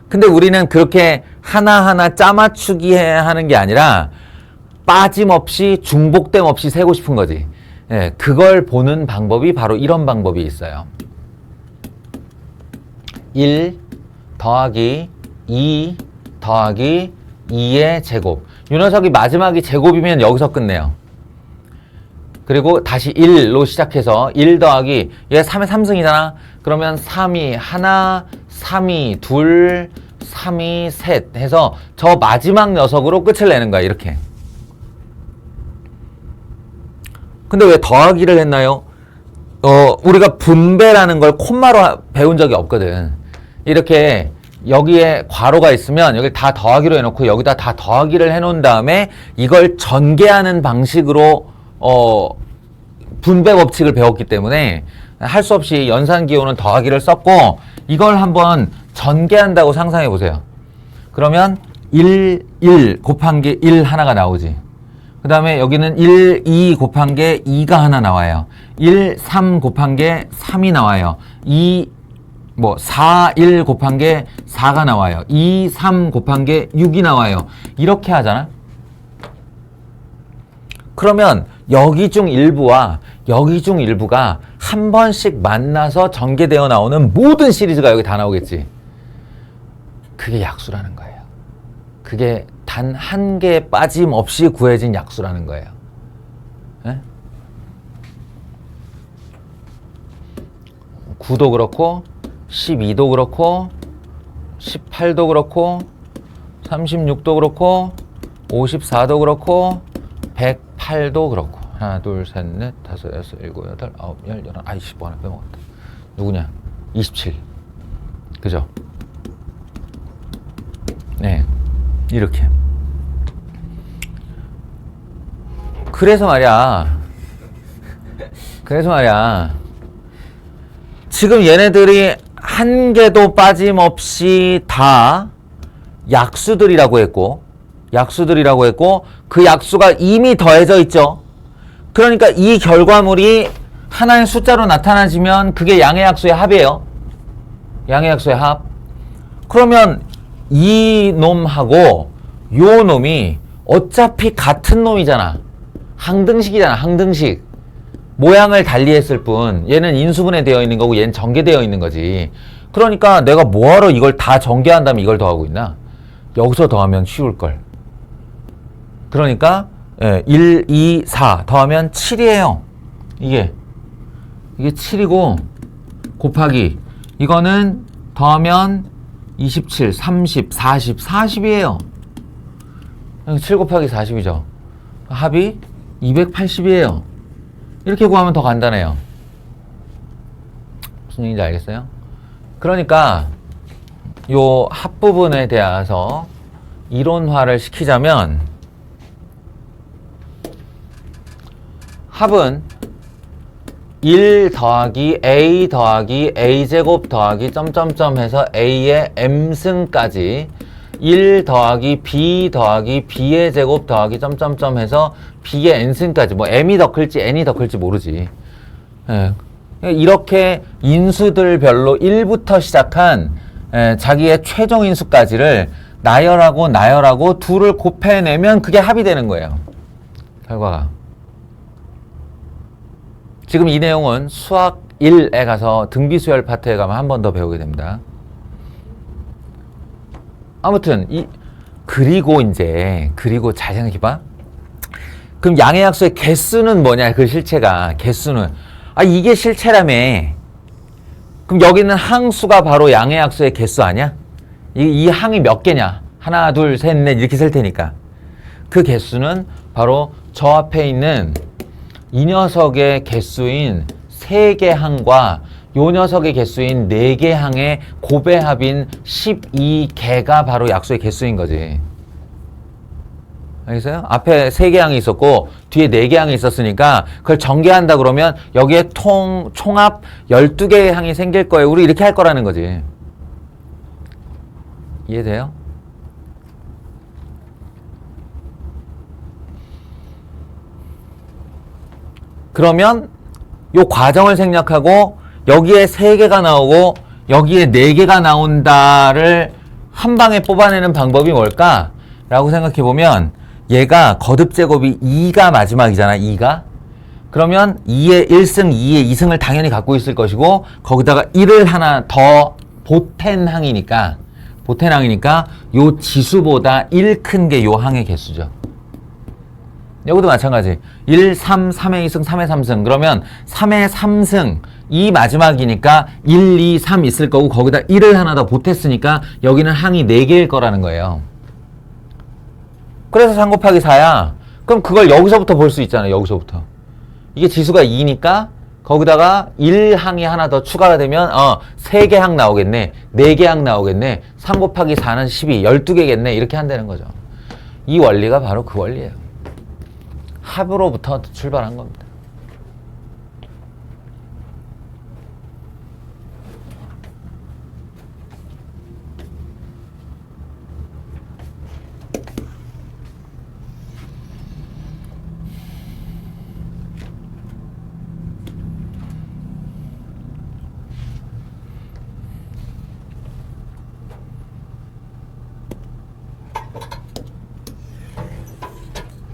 근데 우리는 그렇게 하나하나 짜맞추기 하는 게 아니라 빠짐없이 중복됨 없이 세고 싶은 거지. 예, 그걸 보는 방법이 바로 이런 방법이 있어요. 1 더하기 2 더하기 2의 제곱. 이 녀석이 마지막이 제곱이면 여기서 끝내요. 그리고 다시 1로 시작해서 1 더하기 얘가 3의 3승이잖아. 그러면 3이 하나, 3이 둘, 3이 셋 해서 저 마지막 녀석으로 끝을 내는 거야. 이렇게. 근데 왜 더하기를 했나요? 우리가 분배라는 걸 콤마로 배운 적이 없거든. 이렇게 여기에 괄호가 있으면 여기 다 더하기로 해놓고 여기다 다 더하기를 해놓은 다음에 이걸 전개하는 방식으로 분배 법칙을 배웠기 때문에 할 수 없이 연산기호는 더하기를 썼고 이걸 한번 전개한다고 상상해 보세요. 그러면 1, 1 곱한 게 1 하나가 나오지. 그 다음에 여기는 1, 2 곱한 게 2가 하나 나와요. 1, 3 곱한 게 3이 나와요. 4, 1 곱한 게 4가 나와요. 2, 3 곱한 게 6이 나와요. 이렇게 하잖아. 그러면 여기 중 일부와 여기 중 일부가 한 번씩 만나서 전개되어 나오는 모든 시리즈가 여기 다 나오겠지. 그게 약수라는 거예요. 그게 단 한 개 빠짐없이 구해진 약수라는 거예요. 네? 9도 그렇고 12도 그렇고 18도 그렇고 36도 그렇고 54도 그렇고 108도 그렇고 하나 둘셋넷 다섯 여섯 일곱 여덟 아홉 열 열한 아이씨 뭐 하나 빼먹었다. 누구냐? 27. 그죠? 네, 이렇게. 그래서 말이야 지금 얘네들이 한 개도 빠짐없이 다 약수들이라고 했고 그 약수가 이미 더해져 있죠. 그러니까 이 결과물이 하나의 숫자로 나타나지면 그게 양의 약수의 합이에요. 양의 약수의 합. 그러면 이 놈하고 요 놈이 어차피 같은 놈이잖아. 항등식이잖아. 항등식. 모양을 달리했을 뿐 얘는 인수분해 되어 있는 거고 얘는 전개되어 있는 거지. 그러니까 내가 뭐하러 이걸 다 전개한 다음에 이걸 더하고 있나? 여기서 더하면 쉬울걸. 그러니까 1, 2, 4 더하면 7이에요. 이게 7이고 곱하기 이거는 더하면 27, 30, 40, 40이에요. 7 곱하기 40이죠. 합이 280이에요. 이렇게 구하면 더 간단해요. 무슨 얘기인지 알겠어요? 그러니까 요 합부분에 대해서 이론화를 시키자면 합은 1 더하기 a 더하기 a제곱 더하기 점점점 해서 a의 m승까지 1 더하기 b 더하기 b의 제곱 더하기 점점점 해서 b의 n승까지 뭐 m이 더 클지 n이 더 클지 모르지. 예. 이렇게 인수들별로 1부터 시작한 자기의 최종 인수까지를 나열하고 둘을 곱해내면 그게 합이 되는 거예요. 결과가. 지금 이 내용은 수학 1에 가서 등비수열 파트에 가면 한 번 더 배우게 됩니다. 아무튼 그리고 잘 생각해봐. 그럼 양의 약수의 개수는 뭐냐? 그 실체가 개수는 이게 실체라며. 그럼 여기는 항수가 바로 양의 약수의 개수 아니야? 이 항이 몇 개냐? 하나, 둘, 셋, 넷 이렇게 쓸 테니까 그 개수는 바로 저 앞에 있는 이 녀석의 개수인 3개 항과 요 녀석의 개수인 4개 항의 곱의 합인 12개가 바로 약수의 개수인 거지. 알겠어요? 앞에 3개 항이 있었고 뒤에 4개 항이 있었으니까 그걸 전개한다 그러면 여기에 총합 12개의 항이 생길 거예요. 우리 이렇게 할 거라는 거지. 이해돼요? 그러면 요 과정을 생략하고 여기에 3개가 나오고 여기에 4개가 나온다를 한 방에 뽑아내는 방법이 뭘까? 라고 생각해 보면 얘가 거듭 제곱이 2가 마지막이잖아. 2가. 그러면 2의 1승, 2의 2승을 당연히 갖고 있을 것이고 거기다가 1을 하나 더 보탠 항이니까 요 지수보다 1 큰 게 요 항의 개수죠. 여기도 마찬가지. 1, 3, 3의 2승, 3의 3승. 그러면 3의 3승, 이 마지막이니까 1, 2, 3 있을 거고 거기다 1을 하나 더 보탰으니까 여기는 항이 4개일 거라는 거예요. 그래서 3 곱하기 4야. 그럼 그걸 여기서부터 볼 수 있잖아요. 여기서부터. 이게 지수가 2니까 거기다가 1항이 하나 더 추가가 되면 3개 항 나오겠네. 4개 항 나오겠네. 3 곱하기 4는 12, 12개겠네. 이렇게 한다는 거죠. 이 원리가 바로 그 원리예요. 합으로부터 출발한 겁니다.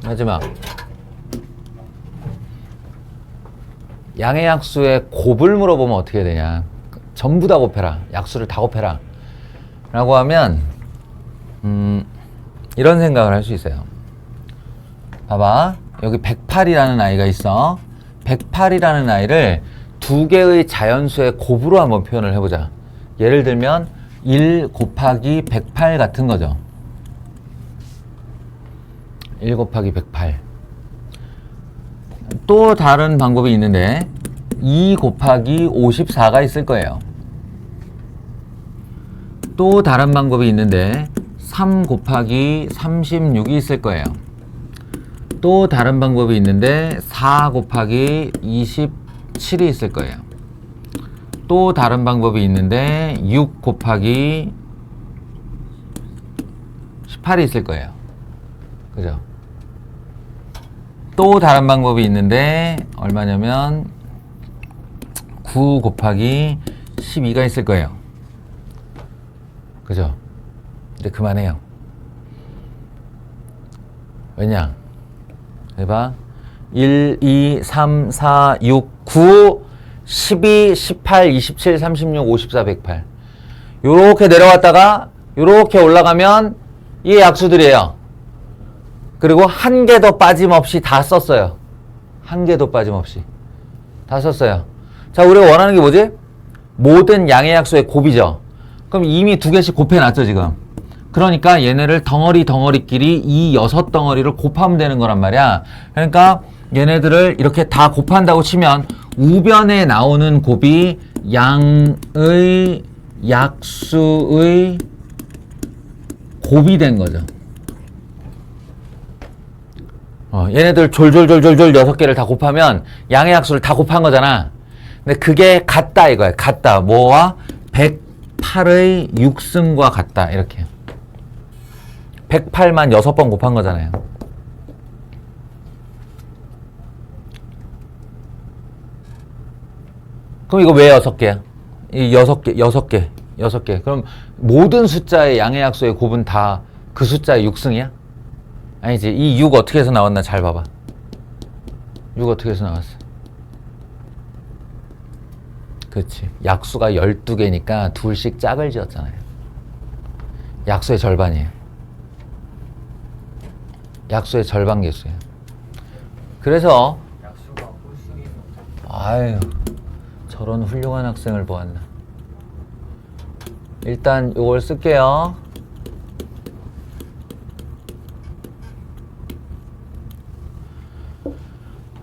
마지막. 양의 약수의 곱을 물어보면 어떻게 되냐. 전부 다 곱해라. 약수를 다 곱해라. 라고 하면 이런 생각을 할 수 있어요. 봐봐. 여기 108이라는 아이가 있어. 108이라는 아이를 두 개의 자연수의 곱으로 한번 표현을 해보자. 예를 들면 1 곱하기 108 같은 거죠. 1 곱하기 108. 또 다른 방법이 있는데 2 곱하기 54가 있을 거예요. 또 다른 방법이 있는데 3 곱하기 36이 있을 거예요. 또 다른 방법이 있는데 4 곱하기 27이 있을 거예요. 또 다른 방법이 있는데 6 곱하기 18이 있을 거예요. 그죠? 또 다른 방법이 있는데 얼마냐면 9 곱하기 12가 있을 거예요. 그죠? 근데 그만해요. 왜냐? 해봐. 1, 2, 3, 4, 6, 9, 12, 18, 27, 36, 54, 108. 요렇게 내려왔다가 요렇게 올라가면 이 약수들이에요. 그리고 한 개도 빠짐없이 다 썼어요. 한 개도 빠짐없이 다 썼어요. 자, 우리가 원하는 게 뭐지? 모든 양의 약수의 곱이죠. 그럼 이미 두 개씩 곱해놨죠, 지금. 그러니까 얘네를 덩어리끼리 이 6덩어리를 곱하면 되는 거란 말이야. 그러니까 얘네들을 이렇게 다 곱한다고 치면 우변에 나오는 곱이 양의 약수의 곱이 된 거죠. 얘네들 졸졸 6개를 다 곱하면 양의 약수를 다 곱한 거잖아. 근데 그게 같다 이거야. 같다. 뭐와? 108의 6승과 같다. 이렇게. 108만 6번 곱한 거잖아요. 그럼 이거 왜 6개야? 이 6개. 그럼 모든 숫자의 양의 약수의 곱은 다 그 숫자의 6승이야? 아니지. 이 6 어떻게 해서 나왔나 잘 봐봐. 6 어떻게 해서 나왔어? 그렇지. 약수가 12개니까 둘씩 짝을 지었잖아요. 약수의 절반이에요. 약수의 절반 개수예요. 그래서 약수가 홀수기는 아유, 저런 훌륭한 학생을 보았나. 일단 요걸 쓸게요.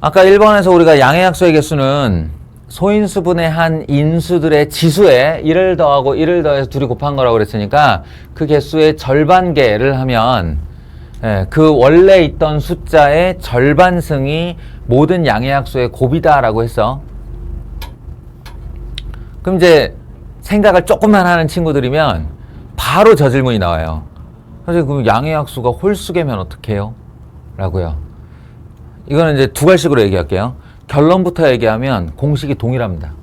아까 1번에서 우리가 양의 약수의 개수는 소인수분의 한 인수들의 지수에 1을 더하고 1을 더해서 둘이 곱한 거라고 그랬으니까 그 개수의 절반계를 하면 그 원래 있던 숫자의 절반승이 모든 양의 약수의 곱이다 라고 했어. 그럼 이제 생각을 조금만 하는 친구들이면 바로 저 질문이 나와요. 선생님, 그럼 양의 약수가 홀수계면 어떡해요? 라고요. 이거는 이제 두 갈식으로 얘기할게요. 결론부터 얘기하면 공식이 동일합니다.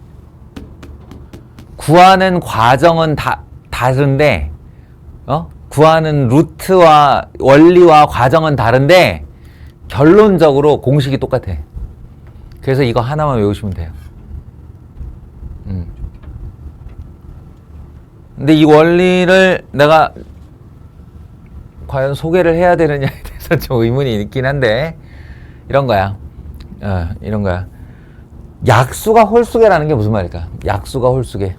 구하는 과정은 다른데 구하는 루트와 원리와 과정은 다른데 결론적으로 공식이 똑같아. 그래서 이거 하나만 외우시면 돼요. 근데 이 원리를 내가 과연 소개를 해야 되느냐에 대해서 좀 의문이 있긴 한데 이런 거야. 이런 거야. 약수가 홀수계라는 게 무슨 말일까? 약수가 홀수계.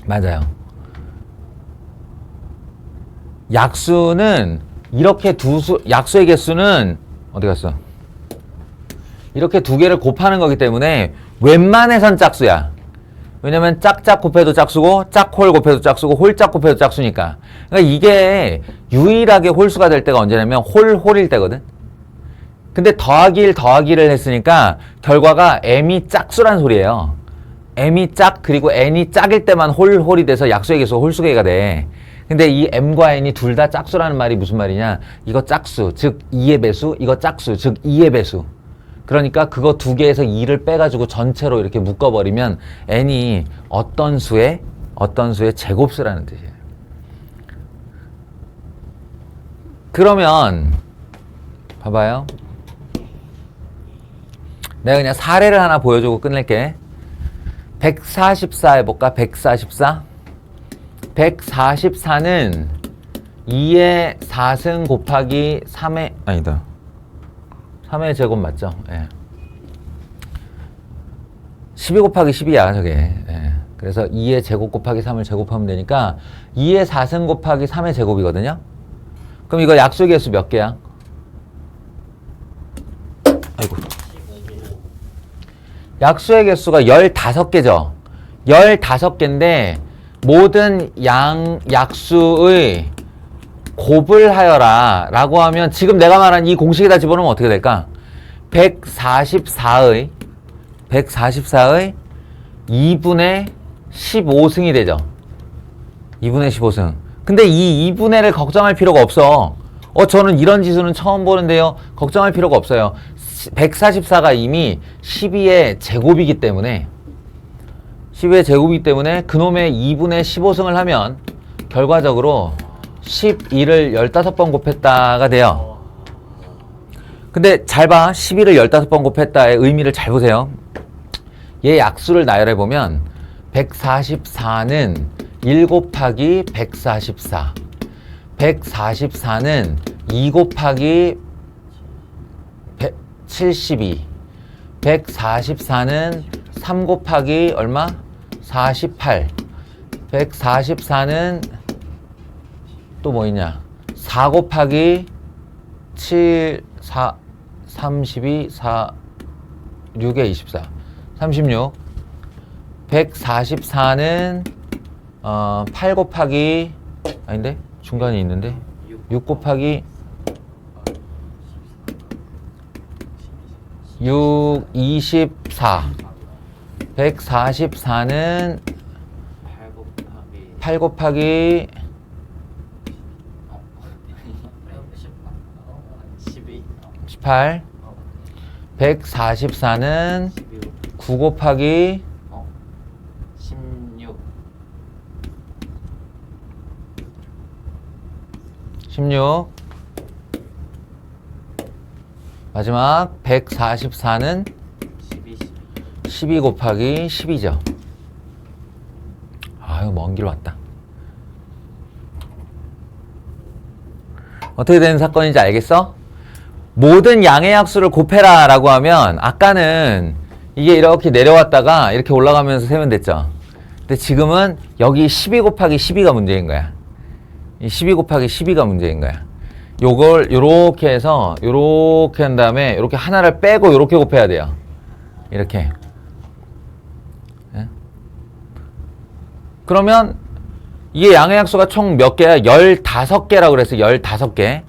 맞아요. 약수는 이렇게 약수의 개수는 어디 갔어? 이렇게 두 개를 곱하는 거기 때문에 웬만해선 짝수야. 왜냐면 짝짝 곱해도 짝수고 짝홀 곱해도 짝수고 홀짝 곱해도 짝수니까. 그러니까 이게 유일하게 홀수가 될 때가 언제냐면 홀일 때거든. 근데 더하기를 했으니까 결과가 m이 짝수란 소리예요. m이 짝 그리고 n이 짝일 때만 홀이 돼서 약수의 개수가 홀수계가 돼. 근데 이 m과 n이 둘 다 짝수라는 말이 무슨 말이냐? 이거 짝수, 즉 2의 배수, 이거 짝수, 즉 2의 배수. 그러니까 그거 두 개에서 2를 빼가지고 전체로 이렇게 묶어버리면 n이 어떤 수의 제곱수라는 뜻이에요. 그러면 봐봐요. 내가 그냥 사례를 하나 보여주고 끝낼게. 144 해볼까? 144? 144는 2의 4승 곱하기 3의 아니다. 3의 제곱 맞죠? 예. 12 곱하기 10이야 저게. 예. 그래서 2의 제곱 곱하기 3을 제곱하면 되니까 2의 4승 곱하기 3의 제곱이거든요. 그럼 이거 약수의 개수 몇 개야? 아이고. 약수의 개수가 15개죠. 15개인데 모든 약수의 곱을 하여라 라고 하면 지금 내가 말한 이 공식에다 집어넣으면 어떻게 될까? 144의 2분의 15승이 되죠. 2분의 15승. 근데 이 2분의를 걱정할 필요가 없어. 저는 이런 지수는 처음 보는데요. 걱정할 필요가 없어요. 144가 이미 12의 제곱이기 때문에 그놈의 2분의 15승을 하면 결과적으로 12를 15번 곱했다가 돼요. 근데 잘 봐. 12를 15번 곱했다의 의미를 잘 보세요. 얘 약수를 나열해보면 144는 1 곱하기 144 144는 2 곱하기 72 144는 3 곱하기 얼마? 48 144는 또 뭐 있냐? 4 곱하기 7 4 32 4 6에 24 36 144는 8 곱하기 아닌데? 중간에 있는데? 6 곱하기 6 24 144는 8 곱하기 18 144는 9 곱하기 16 마지막 144는 12 곱하기 12죠. 아유 먼 길 왔다. 어떻게 되는 사건인지 알겠어? 모든 양의 약수를 곱해라 라고 하면 아까는 이게 이렇게 내려왔다가 이렇게 올라가면서 세면 됐죠. 근데 지금은 여기 12 곱하기 12가 문제인 거야. 이 12 곱하기 12가 문제인 거야. 요걸 요렇게 해서 요렇게 한 다음에 요렇게 하나를 빼고 요렇게 곱해야 돼요. 이렇게. 예? 그러면 이게 양의 약수가 총 몇 개야? 15개라고 그랬어. 15개.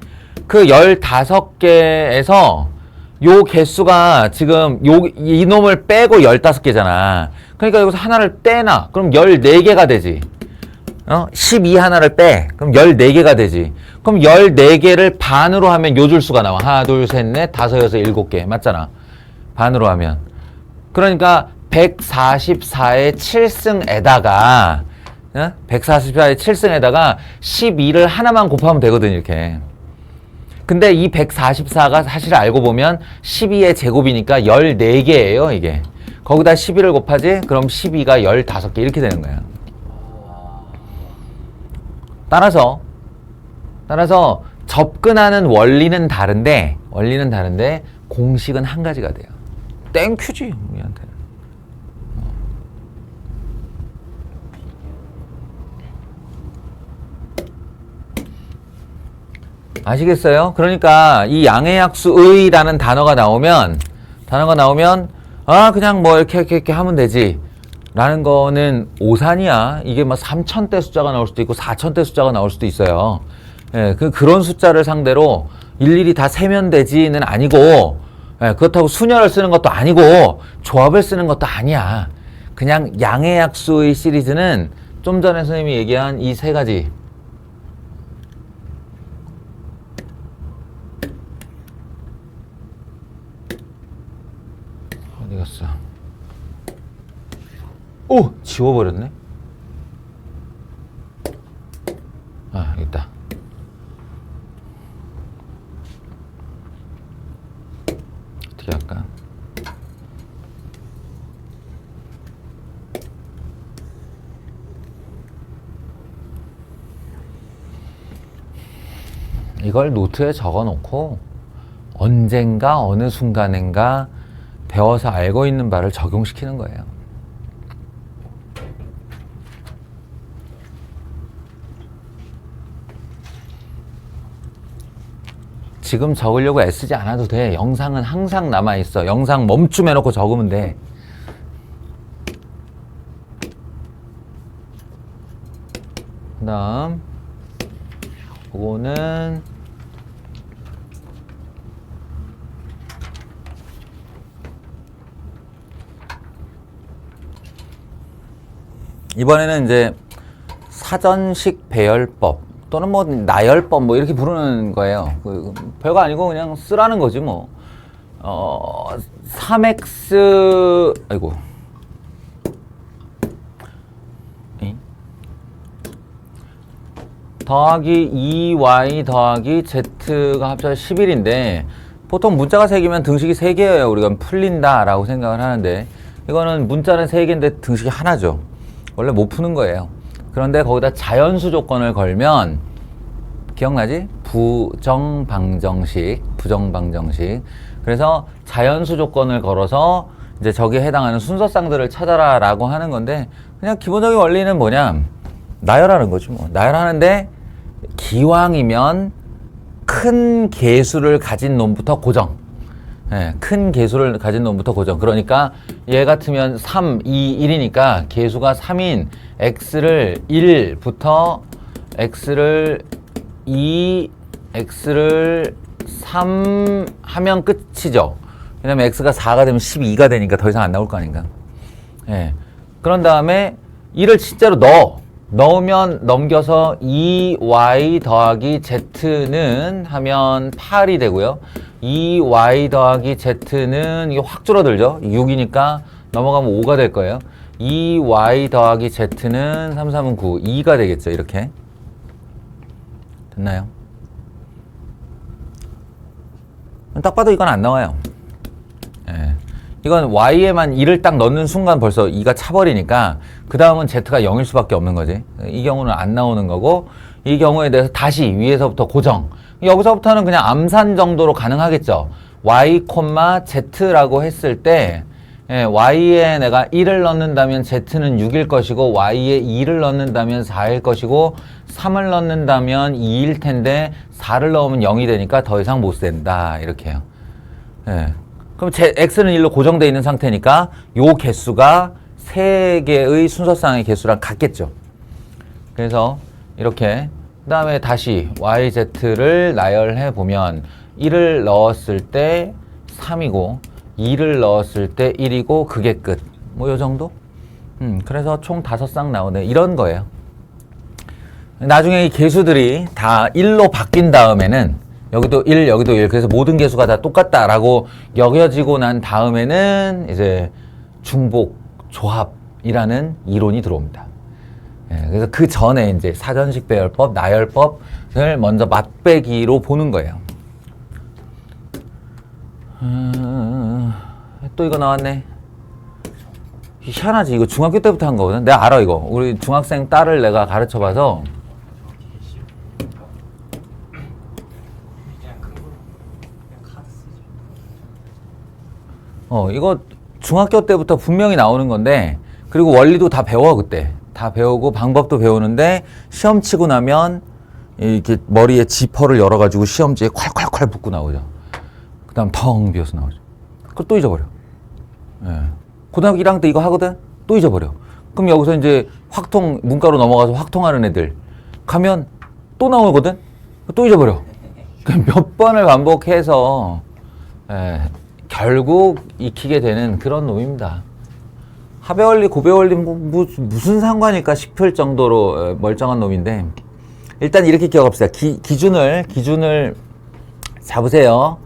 그 15개에서 요 개수가 지금 이놈을 빼고 15개잖아. 그러니까 여기서 하나를 떼나. 그럼 14개가 되지. 12 하나를 빼. 그럼 14개가 되지. 그럼 14개를 반으로 하면 요 줄수가 나와. 하나, 둘, 셋, 넷, 다섯, 여섯, 7개. 맞잖아. 반으로 하면. 그러니까 144의 7승에다가 144의 7승에다가 12를 하나만 곱하면 되거든, 이렇게. 근데 이 144가 사실 알고 보면 12의 제곱이니까 14개예요, 이게. 거기다 12를 곱하지? 그럼 12가 15개 이렇게 되는 거예요. 따라서 접근하는 원리는 다른데 공식은 한 가지가 돼요. 땡큐지, 우리한테는. 아시겠어요? 그러니까 이 양해약수의라는 단어가 나오면 그냥 뭐 이렇게 하면 되지 라는 거는 오산이야. 이게 막 3,000대 숫자가 나올 수도 있고 4,000대 숫자가 나올 수도 있어요. 예, 그런 숫자를 상대로 일일이 다 세면 되지는 아니고, 예, 그렇다고 순열을 쓰는 것도 아니고 조합을 쓰는 것도 아니야. 그냥 양해약수의 시리즈는 좀 전에 선생님이 얘기한 이 세 가지, 어디 갔어? 오! 지워버렸네? 아, 여기 있다. 어떻게 할까? 이걸 노트에 적어 놓고 언젠가 어느 순간인가 배워서 알고 있는 바를 적용시키는 거예요. 지금 적으려고 애쓰지 않아도 돼. 영상은 항상 남아있어. 영상 멈춤해놓고 적으면 돼. 그 다음 그거는 이번에는 이제 사전식 배열법 또는 뭐 나열법 뭐 이렇게 부르는 거예요. 별거 아니고 그냥 쓰라는 거지 뭐. 3x 아이고 더하기 2y 더하기 z가 합쳐서 11인데 보통 문자가 3개면 등식이 3개예요. 우리가 풀린다 라고 생각을 하는데 이거는 문자는 3개인데 등식이 하나죠. 원래 못 푸는 거예요. 그런데 거기다 자연수 조건을 걸면 기억나지? 부정방정식. 그래서 자연수 조건을 걸어서 이제 저기에 해당하는 순서쌍들을 찾아라 라고 하는 건데 그냥 기본적인 원리는 뭐냐? 나열하는 거지 뭐. 나열하는데 기왕이면 큰 개수를 가진 놈부터 고정. 예, 큰 개수를 가진 놈부터 고정. 그러니까 얘 같으면 3, 2, 1이니까 개수가 3인 x를 1부터 x를 2, x를 3 하면 끝이죠. 왜냐면 x가 4가 되면 12가 되니까 더 이상 안 나올 거 아닌가. 예. 그런 다음에 1을 진짜로 넣으면 넘겨서 2y 더하기 z는 하면 8이 되고요. 2y 더하기 z는 이게 확 줄어들죠. 6이니까 넘어가면 5가 될 거예요. 2y 더하기 z는 3, 3은 9, 2가 되겠죠. 이렇게. 됐나요? 딱 봐도 이건 안 나와요. 예. 이건 y에만 2를 딱 넣는 순간 벌써 2가 차버리니까 그 다음은 z가 0일 수밖에 없는 거지. 이 경우는 안 나오는 거고 이 경우에 대해서 다시 위에서부터 고정. 여기서부터는 그냥 암산 정도로 가능하겠죠. y, z라고 했을 때 y에 내가 1을 넣는다면 z는 6일 것이고 y에 2를 넣는다면 4일 것이고 3을 넣는다면 2일 텐데 4를 넣으면 0이 되니까 더 이상 못 센다. 이렇게 해요. 그럼 x는 1로 고정되어 있는 상태니까 요 개수가 3개의 순서쌍의 개수랑 같겠죠. 그래서 이렇게 그 다음에 다시 yz를 나열해 보면 1을 넣었을 때 3이고 2를 넣었을 때 1이고 그게 끝. 뭐 요 정도? 그래서 총 5쌍 나오네. 이런 거예요. 나중에 이 개수들이 다 1로 바뀐 다음에는 여기도 1, 여기도 1. 그래서 모든 개수가 다 똑같다라고 여겨지고 난 다음에는 이제 중복 조합이라는 이론이 들어옵니다. 예, 그래서 그 전에 이제 사전식 배열법, 나열법을 먼저 맛배기로 보는 거예요. 또 이거 나왔네. 희한하지. 이거 중학교 때부터 한 거거든. 내가 알아 이거. 우리 중학생 딸을 내가 가르쳐봐서. 이거 중학교 때부터 분명히 나오는 건데, 그리고 원리도 다 배워 그때. 다 배우고 방법도 배우는데 시험 치고 나면 이렇게 머리에 지퍼를 열어가지고 시험지에 콸콸콸 붓고 나오죠. 그 다음 텅 비어서 나오죠. 그걸 또 잊어버려. 예. 고등학교 1학년 때 이거 하거든? 또 잊어버려. 그럼 여기서 이제 확통, 문과로 넘어가서 확통하는 애들 가면 또 나오거든? 또 잊어버려. 몇 번을 반복해서 결국 익히게 되는 그런 놈입니다. 하배원리, 고배원리 무슨 상관일까 싶을 정도로 멀쩡한 놈인데, 일단 이렇게 기억합시다. 기준을 잡으세요.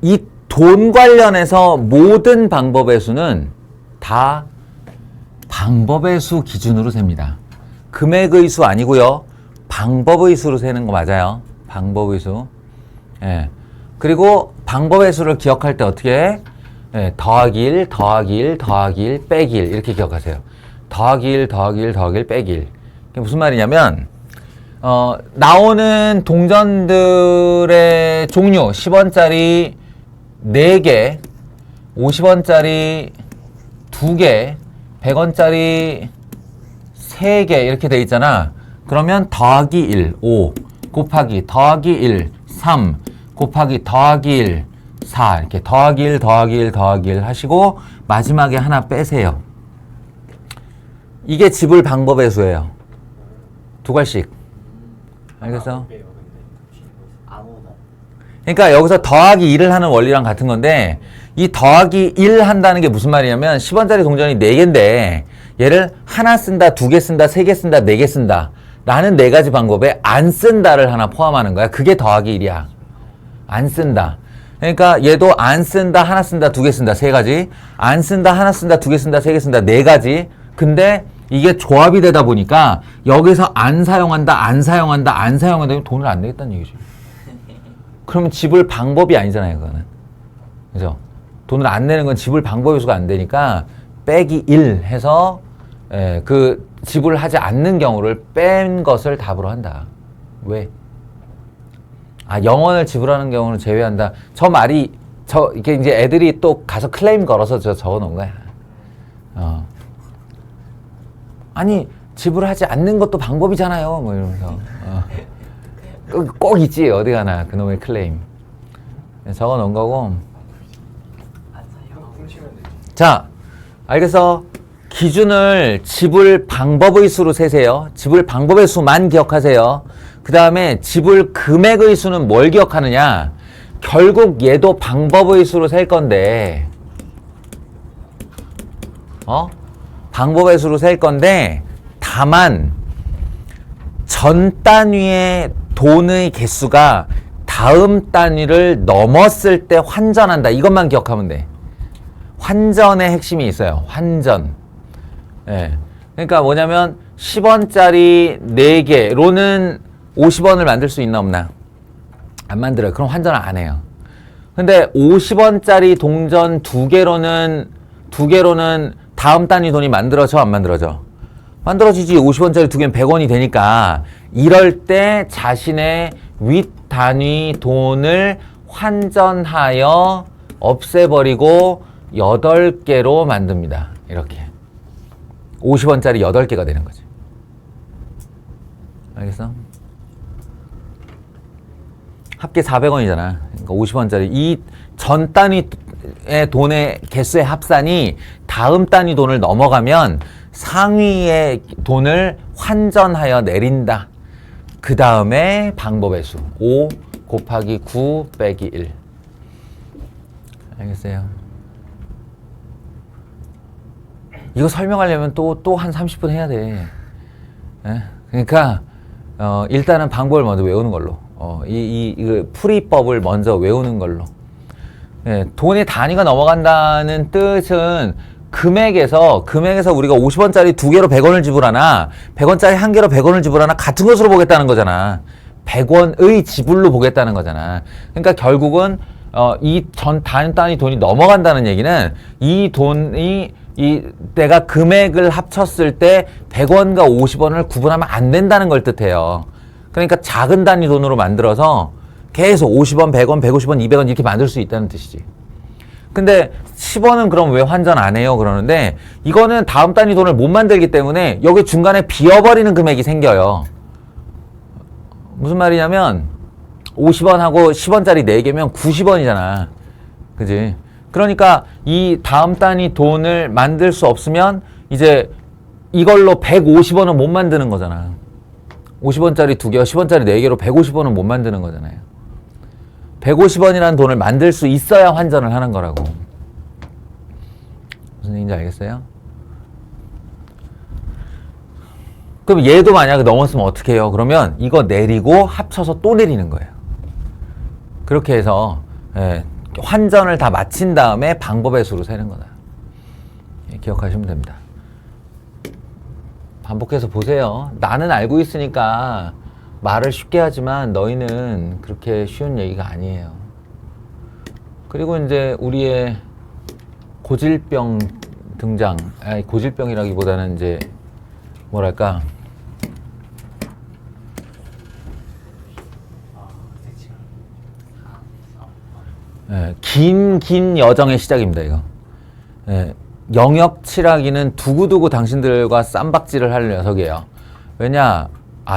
이 돈 관련해서 모든 방법의 수는 다 방법의 수 기준으로 셉니다. 금액의 수 아니고요. 방법의 수로 세는 거 맞아요. 방법의 수. 예. 그리고 방법의 수를 기억할 때 어떻게 해? 예, 더하기 1, 더하기 1, 더하기 1, 빼기 1 이렇게 기억하세요. 더하기 1, 더하기 1, 더하기 1, 빼기 1. 그게 무슨 말이냐면 나오는 동전들의 종류 10원짜리 4개, 50원짜리 2개, 100원짜리 3개 이렇게 돼 있잖아. 그러면 더하기 1, 5 곱하기 더하기 1, 3 곱하기 더하기 1, 4 이렇게 더하기 1, 더하기 1, 더하기 1 하시고 마지막에 하나 빼세요. 이게 지불 방법의 수예요. 두 갈씩. 알겠어? 그러니까 여기서 더하기 1을 하는 원리랑 같은 건데, 이 더하기 1 한다는 게 무슨 말이냐면 10원짜리 동전이 4개인데 얘를 하나 쓴다, 2개 쓴다, 3개 쓴다, 4개 쓴다 라는 4가지 방법에 안 쓴다를 하나 포함하는 거야. 그게 더하기 1이야. 안 쓴다. 그러니까 얘도 안 쓴다, 하나 쓴다, 2개 쓴다, 3가지. 안 쓴다, 하나 쓴다, 2개 쓴다, 3개 쓴다, 4가지. 근데 이게 조합이 되다 보니까 여기서 안 사용한다, 안 사용한다, 안 사용한다, 돈을 안 내겠다는 얘기지. 그러면 지불 방법이 아니잖아요, 그거는. 그죠? 돈을 안 내는 건 지불 방법의 수가 안 되니까 빼기 1 해서 그 지불하지 않는 경우를 뺀 것을 답으로 한다. 왜? 0원을 지불하는 경우는 제외한다. 저 말이 이게 이제 애들이 또 가서 클레임 걸어서 적어 놓은 거야. 아니 지불하지 않는 것도 방법이잖아요. 뭐 이러면서 꼭 있지 어디 가나 그놈의 클레임. 적어 놓은 거고. 자, 알겠어. 기준을 지불 방법의 수로 세세요. 지불 방법의 수만 기억하세요. 그 다음에 지불 금액의 수는 뭘 기억하느냐? 결국 얘도 방법의 수로 셀 건데, 방법의 수로 셀 건데, 다만 전 단위의 돈의 개수가 다음 단위를 넘었을 때 환전한다. 이것만 기억하면 돼. 환전의 핵심이 있어요. 환전. 예. 그러니까 뭐냐면 10원짜리 4개로는 50원을 만들 수 있나 없나? 안 만들어요. 그럼 환전을 안 해요. 근데 50원짜리 동전 2개로는 다음 단위 돈이 만들어져 안 만들어져? 만들어지지. 50원짜리 2개는 100원이 되니까 이럴 때 자신의 윗 단위 돈을 환전하여 없애버리고 8개로 만듭니다. 이렇게 50원짜리 8개가 되는 거지. 알겠어? 합계 400원이잖아. 그러니까 50원짜리 이 전 단위의 돈의 개수의 합산이 다음 단위 돈을 넘어가면 상위의 돈을 환전하여 내린다. 그 다음에 방법의 수 5 곱하기 9 빼기 1. 알겠어요? 이거 설명하려면 또 한 30분 해야 돼. 예? 그러니까 일단은 방법을 먼저 외우는 걸로. 이 풀이법을 먼저 외우는 걸로. 예, 돈의 단위가 넘어간다는 뜻은 금액에서 우리가 50원짜리 2개로 100원을 지불하나 100원짜리 1개로 100원을 지불하나 같은 것으로 보겠다는 거잖아. 100원의 지불로 보겠다는 거잖아. 그러니까 결국은 이 전 단위 돈이 넘어간다는 얘기는 이 돈이 내가 금액을 합쳤을 때 100원과 50원을 구분하면 안 된다는 걸 뜻해요. 그러니까 작은 단위 돈으로 만들어서 계속 50원, 100원, 150원, 200원 이렇게 만들 수 있다는 뜻이지. 근데 10원은 그럼 왜 환전 안 해요? 그러는데 이거는 다음 단위 돈을 못 만들기 때문에 여기 중간에 비어버리는 금액이 생겨요. 무슨 말이냐면 50원하고 10원짜리 4개면 90원이잖아. 그지? 그러니까 이 다음 단위 돈을 만들 수 없으면 이제 이걸로 150원은 못 만드는 거잖아. 50원짜리 2개와 10원짜리 4개로 150원은 못 만드는 거잖아요. 150원이라는 돈을 만들 수 있어야 환전을 하는 거라고. 무슨 얘기인지 알겠어요? 그럼 얘도 만약에 넘었으면 어떻게 해요? 그러면 이거 내리고 합쳐서 또 내리는 거예요. 그렇게 해서 환전을 다 마친 다음에 방법의 수로 세는 거다. 기억하시면 됩니다. 반복해서 보세요. 나는 알고 있으니까 말을 쉽게 하지만 너희는 그렇게 쉬운 얘기가 아니에요. 그리고 이제 우리의 고질병 등장, 고질병이라기보다는 이제 뭐랄까, 긴 여정의 시작입니다, 이거. 영역 칠하기는 두고두고 당신들과 쌈박질을 할 녀석이에요. 왜냐,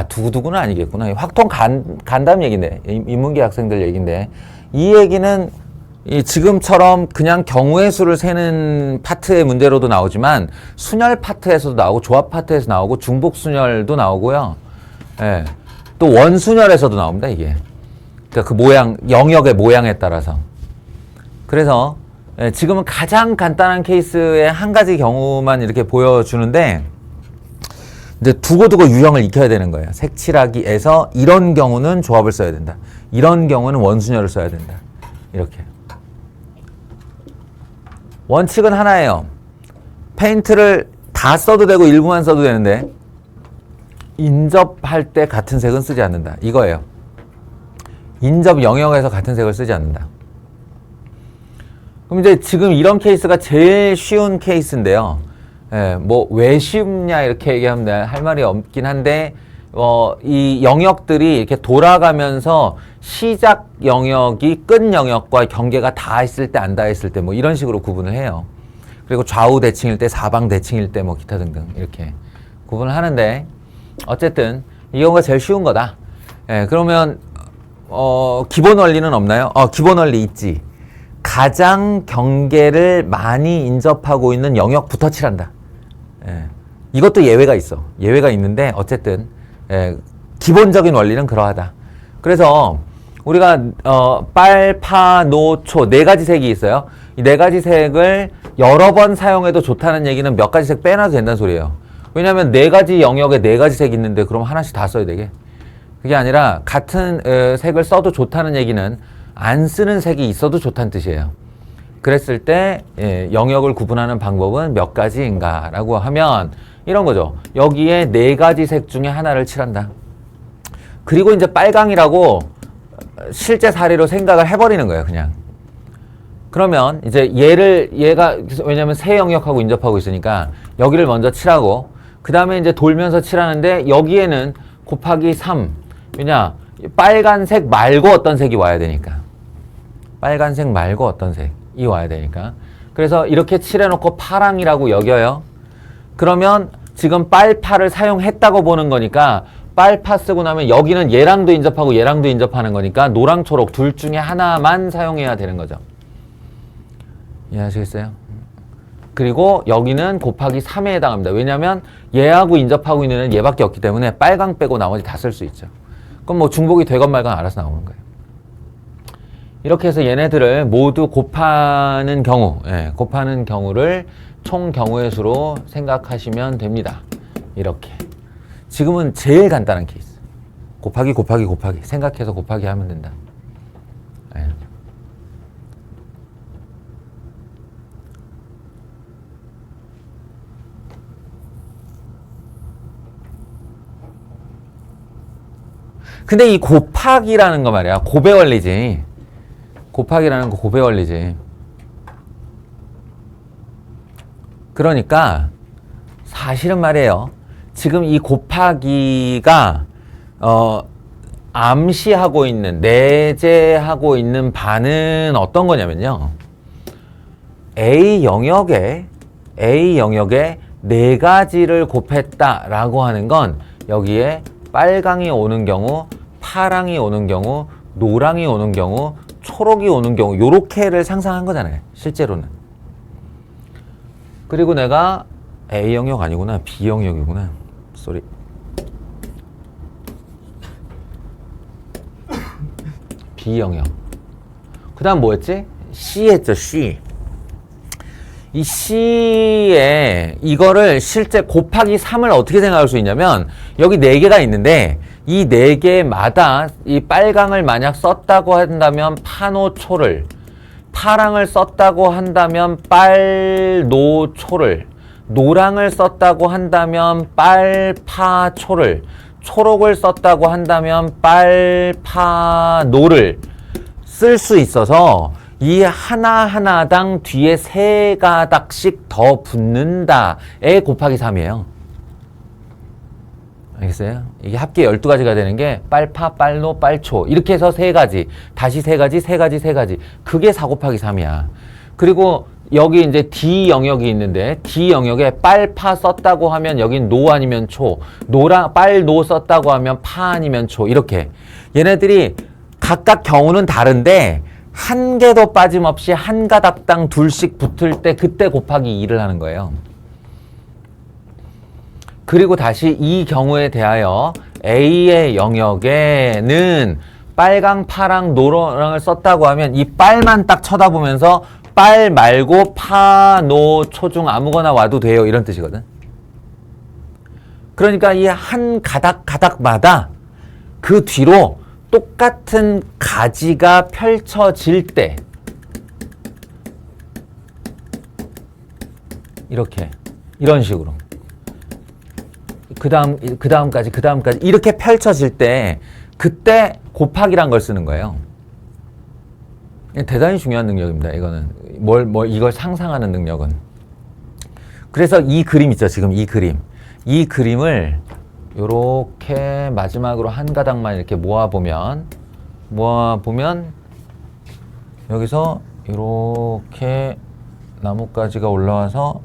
두고두고는 아니겠구나. 확통 간담 얘기인데, 인문계 학생들 얘기인데, 이 얘기는 지금처럼 그냥 경우의 수를 세는 파트의 문제로도 나오지만, 순열 파트에서도 나오고, 조합 파트에서 나오고, 중복순열도 나오고요. 또 원순열에서도 나옵니다, 이게. 그러니까 그 모양, 영역의 모양에 따라서. 그래서 지금은 가장 간단한 케이스의 한 가지 경우만 이렇게 보여주는데 이제 두고두고 유형을 익혀야 되는 거예요. 색칠하기에서 이런 경우는 조합을 써야 된다. 이런 경우는 원순열을 써야 된다. 이렇게. 원칙은 하나예요. 페인트를 다 써도 되고 일부만 써도 되는데 인접할 때 같은 색은 쓰지 않는다. 이거예요. 인접 영역에서 같은 색을 쓰지 않는다. 그럼 이제 지금 이런 케이스가 제일 쉬운 케이스인데요. 뭐 왜 쉽냐 이렇게 얘기하면 할 말이 없긴 한데 이 영역들이 이렇게 돌아가면서 시작 영역이 끝 영역과 경계가 닿았을 때 안 닿았을 때 뭐 이런 식으로 구분을 해요. 그리고 좌우 대칭일 때 사방 대칭일 때 뭐 기타 등등 이렇게 구분을 하는데 어쨌든 이 경우가 제일 쉬운 거다. 그러면 기본 원리는 없나요? 기본 원리 있지. 가장 경계를 많이 인접하고 있는 영역부터 칠한다. 이것도 예외가 있어. 예외가 있는데 어쨌든 기본적인 원리는 그러하다. 그래서 우리가 빨, 파, 노, 초 네 가지 색이 있어요. 이 네 가지 색을 여러 번 사용해도 좋다는 얘기는 몇 가지 색 빼놔도 된다는 소리예요. 왜냐하면 네 가지 영역에 네 가지 색이 있는데 그럼 하나씩 다 써야 되게? 그게 아니라 같은 색을 써도 좋다는 얘기는 안 쓰는 색이 있어도 좋다는 뜻이에요. 그랬을 때 영역을 구분하는 방법은 몇 가지인가 라고 하면 이런 거죠. 여기에 네 가지 색 중에 하나를 칠한다. 그리고 이제 빨강이라고 실제 사례로 생각을 해버리는 거예요. 그냥. 그러면 이제 얘가 왜냐면 세 영역하고 인접하고 있으니까 여기를 먼저 칠하고 그 다음에 이제 돌면서 칠하는데 여기에는 곱하기 3. 왜냐? 빨간색 말고 어떤 색이 와야 되니까. 빨간색 말고 어떤 색이 와야 되니까. 그래서 이렇게 칠해놓고 파랑이라고 여겨요. 그러면 지금 빨파를 사용했다고 보는 거니까 빨파 쓰고 나면 여기는 얘랑도 인접하고 얘랑도 인접하는 거니까 노랑, 초록 둘 중에 하나만 사용해야 되는 거죠. 이해하시겠어요? 그리고 여기는 곱하기 3에 해당합니다. 왜냐하면 얘하고 인접하고 있는 애는 얘밖에 없기 때문에 빨강 빼고 나머지 다 쓸 수 있죠. 그럼 뭐 중복이 되건 말건 알아서 나오는 거예요. 이렇게 해서 얘네들을 모두 곱하는 경우, 곱하는 경우를 총 경우의 수로 생각하시면 됩니다. 이렇게. 지금은 제일 간단한 케이스. 곱하기 생각해서 곱하기 하면 된다. 근데 이 곱하기라는 거 말이야. 곱의 원리지. 곱하기라는 거 곱의 원리지. 그러니까 사실은 말이에요. 지금 이 곱하기가 암시하고 있는, 내재하고 있는 바는 어떤 거냐면요. A 영역에 네 가지를 곱했다라고 하는 건 여기에 빨강이 오는 경우, 파랑이 오는 경우, 노랑이 오는 경우, 초록이 오는 경우 요렇게를 상상한 거잖아요. 실제로는. 그리고 내가 A 영역 아니구나. B 영역이구나. 쏘리. B 영역. 그 다음 뭐였지? C 했죠. C. 이 C에 이거를 실제 곱하기 3을 어떻게 생각할 수 있냐면 여기 4개가 있는데 이 4개마다 이 빨강을 만약 썼다고 한다면 파노초를, 파랑을 썼다고 한다면 빨노초를, 노랑을 썼다고 한다면 빨파초를, 초록을 썼다고 한다면 빨파노를 쓸 수 있어서 이 하나하나당 뒤에 3가닥씩 더 붙는다에 곱하기 3이에요. 알겠어요? 이게 합계 12가지가 되는 게 빨파, 빨노, 빨초 이렇게 해서 3가지, 다시 3가지, 3가지, 3가지. 그게 4 곱하기 3이야. 그리고 여기 이제 D 영역이 있는데 D 영역에 빨파 썼다고 하면 여긴 노 아니면 초, 노랑 빨노 썼다고 하면 파 아니면 초 이렇게. 얘네들이 각각 경우는 다른데 한 개도 빠짐없이 한 가닥당 둘씩 붙을 때 그때 곱하기 2를 하는 거예요. 그리고 다시 이 경우에 대하여 A의 영역에는 빨강, 파랑, 노랑을 썼다고 하면 이 빨만 딱 쳐다보면서 빨 말고 파, 노, 초 중 아무거나 와도 돼요. 이런 뜻이거든. 그러니까 이 한 가닥마다 그 뒤로 똑같은 가지가 펼쳐질 때 이렇게 이런 식으로 그 다음까지 이렇게 펼쳐질 때 그때 곱하기란 걸 쓰는 거예요. 대단히 중요한 능력입니다. 이거는 이걸 상상하는 능력은. 그래서 이 그림 있죠. 지금 이 그림을 요렇게 마지막으로 한 가닥만 이렇게 모아보면 여기서 이렇게 나뭇가지가 올라와서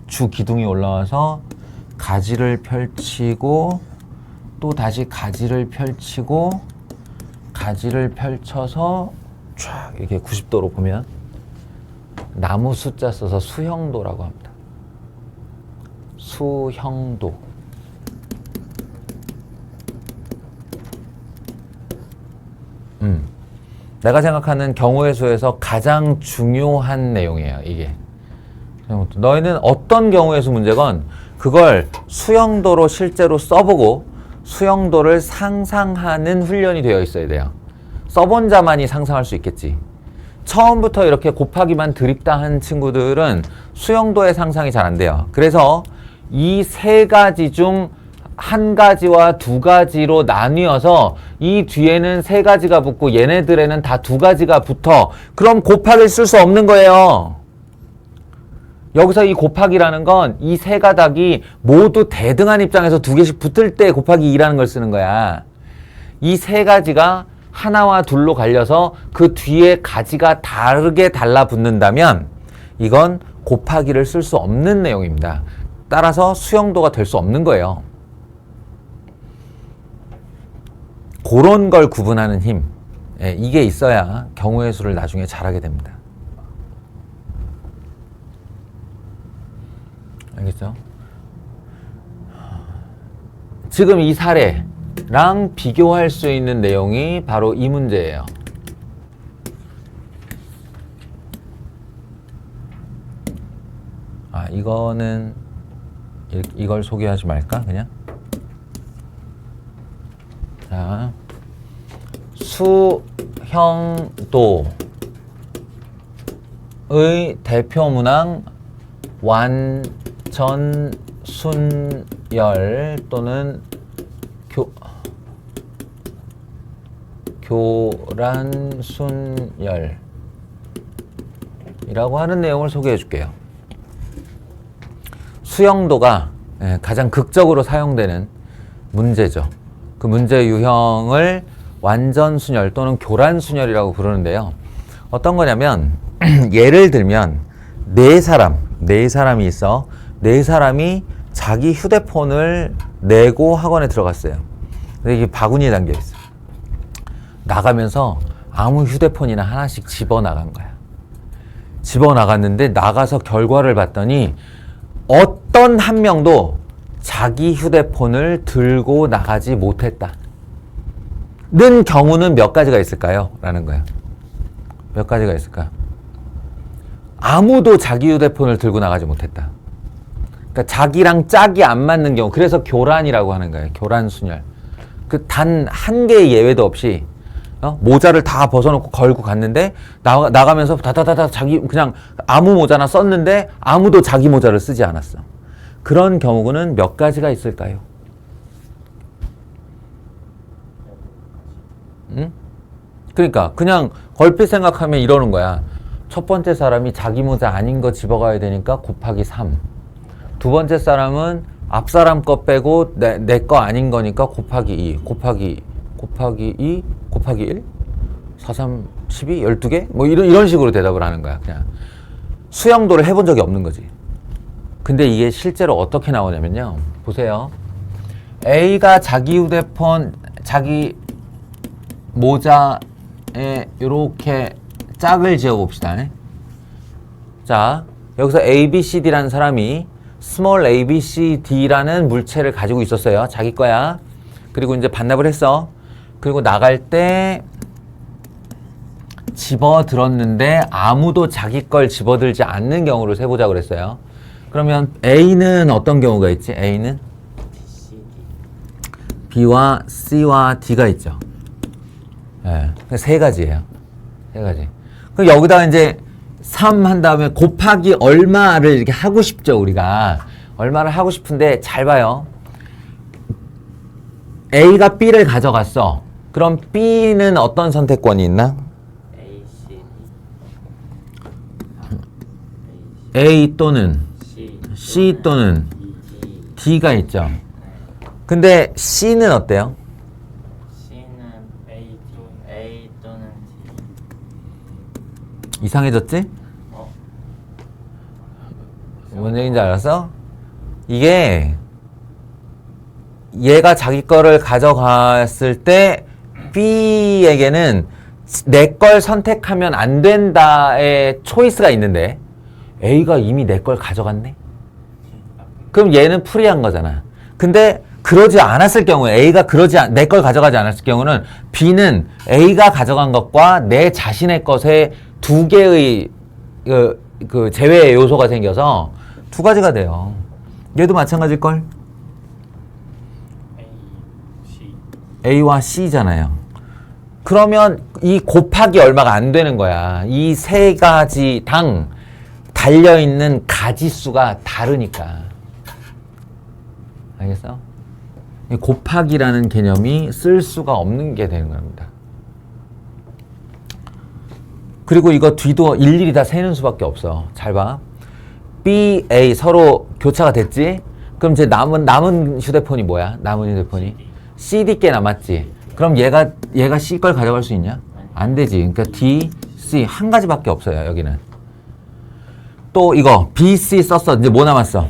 주 기둥이 올라와서 가지를 펼치고 또 다시 가지를 펼치고 가지를 펼쳐서 쫙 이렇게 90도로 보면 나무 숫자 써서 수형도라고 합니다. 수형도. 내가 생각하는 경우의 수에서 가장 중요한 내용이에요, 이게. 너희는 어떤 경우의 수 문제건 그걸 수형도로 실제로 써보고 수형도를 상상하는 훈련이 되어 있어야 돼요. 써본 자만이 상상할 수 있겠지. 처음부터 이렇게 곱하기만 드립다 한 친구들은 수형도의 상상이 잘 안 돼요. 그래서 이 3가지 중 1가지와 2가지로 나뉘어서 이 뒤에는 3가지가 붙고 얘네들에는 다 2가지가 붙어. 그럼 곱하기를 쓸 수 없는 거예요. 여기서 이 곱하기라는 건 이 3가닥이 모두 대등한 입장에서 2개씩 붙을 때 곱하기 2라는 걸 쓰는 거야. 이 3가지가 하나와 둘로 갈려서 그 뒤에 가지가 다르게 달라붙는다면 이건 곱하기를 쓸 수 없는 내용입니다. 따라서 수형도가 될 수 없는 거예요. 그런 걸 구분하는 힘, 이게 있어야 경우의 수를 나중에 잘하게 됩니다. 알겠죠? 지금 이 사례랑 비교할 수 있는 내용이 바로 이 문제예요. 이거는 이걸 소개하지 말까 그냥? 자, 수형도의 대표 문항 완전순열 또는 교란순열이라고 하는 내용을 소개해 줄게요. 수영도가 가장 극적으로 사용되는 문제죠. 그 문제 유형을 완전순열 또는 교란순열이라고 부르는데요. 어떤 거냐면 예를 들면 네 사람이 있어. 네 사람이 자기 휴대폰을 내고 학원에 들어갔어요. 근데 이게 바구니에 담겨 있어. 나가면서 아무 휴대폰이나 하나씩 집어 나간 거야. 집어 나갔는데 나가서 결과를 봤더니 어떤 한 명도 자기 휴대폰을 들고 나가지 못했다. 는 경우는 몇 가지가 있을까요? 라는 거예요. 몇 가지가 있을까요? 아무도 자기 휴대폰을 들고 나가지 못했다. 그러니까 자기랑 짝이 안 맞는 경우, 그래서 교란이라고 하는 거예요. 교란순열. 그 단 한 개의 예외도 없이 모자를 다 벗어놓고 걸고 갔는데 나가면서 다다다다 자기 그냥 아무 모자나 썼는데 아무도 자기 모자를 쓰지 않았어. 그런 경우는 몇 가지가 있을까요? 응? 그러니까 그냥 걸핏 생각하면 이러는 거야. 첫 번째 사람이 자기 모자 아닌 거 집어가야 되니까 곱하기 3. 두 번째 사람은 앞 사람 거 빼고 내 거 아닌 거니까 곱하기 2. 곱하기 2, 곱하기 1? 4, 3, 12, 12개? 뭐 이런 식으로 대답을 하는 거야. 그냥 수영도를 해본 적이 없는 거지. 근데 이게 실제로 어떻게 나오냐면요. 보세요. A가 자기 휴대폰, 자기 모자에 이렇게 짝을 지어 봅시다. 자, 여기서 A, B, C, D라는 사람이 small a, b, c, d라는 물체를 가지고 있었어요. 자기 거야. 그리고 이제 반납을 했어. 그리고 나갈 때 집어들었는데 아무도 자기 걸 집어들지 않는 경우를 세보자 그랬어요. 그러면 A는 어떤 경우가 있지? A는 B와 C와 D가 있죠. 네, 세 가지예요. 세 가지. 그럼 여기다가 이제 3 한 다음에 곱하기 얼마를 이렇게 하고 싶죠, 우리가. 얼마를 하고 싶은데 잘 봐요. A가 B를 가져갔어. 그럼 B는 어떤 선택권이 있나? A 또는 C 또는 D가 있죠. 근데 C는 어때요? C는 A 또는 D. 이상해졌지? 뭔 얘기인지 알았어? 이게 얘가 자기 거를 가져갔을 때 B에게는 내 걸 선택하면 안 된다의 초이스가 있는데 A가 이미 내 걸 가져갔네? 그럼 얘는 프리한 거잖아. 근데 그러지 않았을 경우에 A가 내 걸 가져가지 않았을 경우는 B는 A가 가져간 것과 내 자신의 것에 두 개의 그 제외의 요소가 생겨서 두 가지가 돼요. 얘도 마찬가지일걸? A와 C잖아요. 그러면 이 곱하기 얼마가 안 되는 거야. 이 세 가지 당 달려있는 가지수가 다르니까. 알겠어? 이 곱하기라는 개념이 쓸 수가 없는 게 되는 겁니다. 그리고 이거 뒤도 일일이 다 세는 수밖에 없어. 잘 봐. B, A 서로 교차가 됐지? 그럼 이제 남은 휴대폰이 뭐야? 남은 휴대폰이? CD 께 남았지? 그럼 얘가 C 걸 가져갈 수 있냐? 안 되지. 그러니까 D, C 한 가지밖에 없어요. 여기는. 또 이거 B, C 썼어. 이제 뭐 남았어?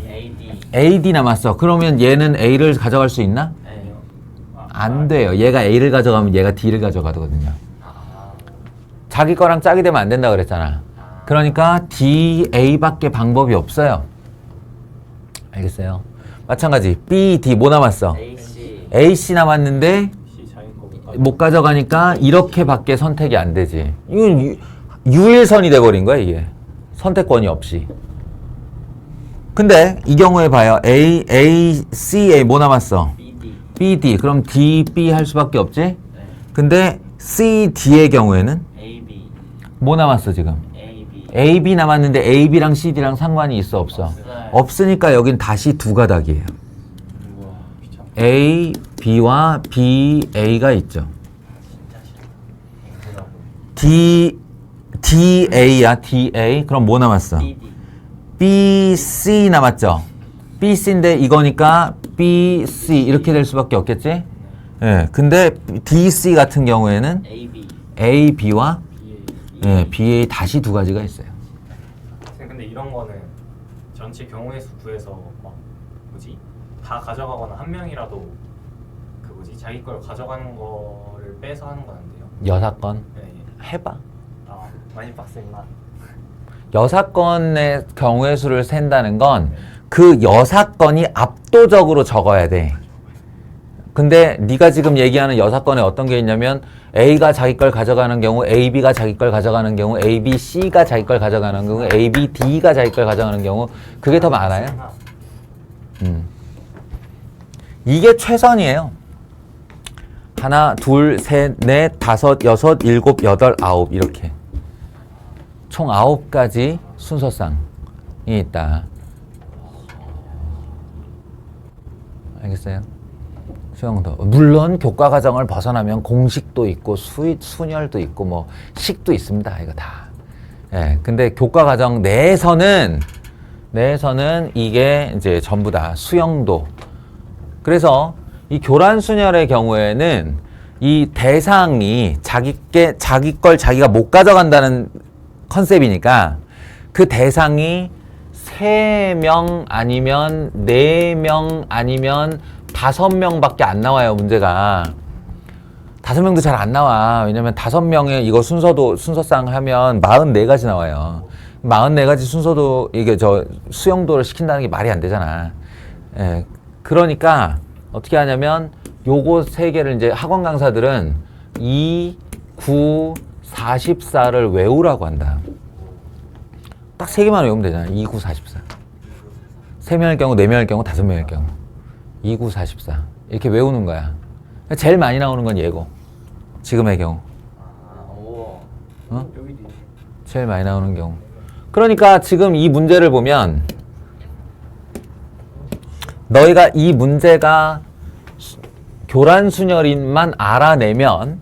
AD 남았어. 그러면 얘는 A를 가져갈 수 있나? 안 돼요. 얘가 A를 가져가면 얘가 D를 가져가거든요. 자기 거랑 짝이 되면 안 된다 그랬잖아. 그러니까 D, A밖에 방법이 없어요. 알겠어요? 마찬가지 B, D 뭐 남았어? AC 남았는데 못 가져가니까 이렇게밖에 선택이 안 되지. 이건 유일선이 돼버린 거야 이게. 선택권이 없이. 근데 이 경우에 봐요. A, C, A 뭐 남았어? B, D. 그럼 D, B 할 수밖에 없지? 근데 C, D의 경우에는 뭐 남았어 지금? A, B 남았는데 A, B랑 C, D랑 상관이 있어 없어? 없으니까 여긴 다시 두 가닥이에요. A, B와 B, A가 있죠. DA야, DA. 그럼 뭐 남았어? BD. BC 남았죠? BC인데 이거니까 BC 이렇게 될 수밖에 없겠지? 예. 근데 DC 같은 경우에는 AB. AB와 BA. 예, BA 다시 두 가지가 있어요. 선생님, 근데 이런 거는 전체 경우의 수 구해서 막 뭐지? 다 가져가거나 한 명이라도 그 뭐지? 자기 걸 가져가는 거를 빼서 하는 건 안 돼요? 여사건 네. 예. 해봐. 아, 많이 빡센가? 여사건의 경우의 수를 센다는 건 그 여사건이 압도적으로 적어야 돼. 근데 네가 지금 얘기하는 여사건에 어떤 게 있냐면 A가 자기 걸 가져가는 경우, AB가 자기 걸 가져가는 경우, ABC가 자기 걸 가져가는 경우, ABD가 자기 걸 가져가는 경우 그게 더 많아요. 이게 최선이에요. 하나, 둘, 셋, 넷, 다섯, 여섯, 일곱, 여덟, 아홉 이렇게 총 9가지 순서상이 있다. 알겠어요? 수영도 물론 교과 과정을 벗어나면 공식도 있고 순열도 있고 뭐 식도 있습니다. 이거 다. 예. 근데 교과 과정 내에서는 이게 이제 전부 다 수영도. 그래서 이 교란 순열의 경우에는 이 대상이 자기 걸 자기가 못 가져간다는 컨셉이니까 그 대상이 3명 아니면 4명 아니면 5명밖에 안 나와요, 문제가. 5명도 잘 안 나와. 왜냐면 5명의 이거 순서상 하면 44가지 나와요. 44가지 순서도 이게 수영도를 시킨다는 게 말이 안 되잖아. 예. 그러니까 어떻게 하냐면 요거 3개를 이제 학원 강사들은 2, 9, 44를 외우라고 한다. 딱 3개만 외우면 되잖아. 2, 9, 44. 3명일 경우, 4명일 경우, 5명일 경우. 2, 9, 44. 이렇게 외우는 거야. 제일 많이 나오는 건 얘고. 지금의 경우. 오. 어? 여기도 있네. 제일 많이 나오는 경우. 그러니까 지금 이 문제를 보면 너희가 이 문제가 교란순열인만 알아내면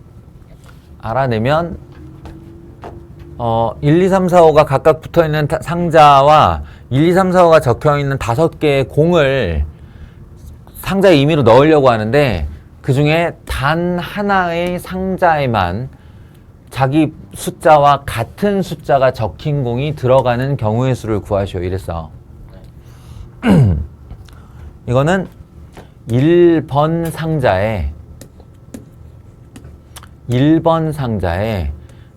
1, 2, 3, 4, 5가 각각 붙어있는 상자와 1, 2, 3, 4, 5가 적혀있는 5개의 공을 상자에 임의로 넣으려고 하는데 그 중에 단 하나의 상자에만 자기 숫자와 같은 숫자가 적힌 공이 들어가는 경우의 수를 구하시오 이랬어. 이거는 1번 상자에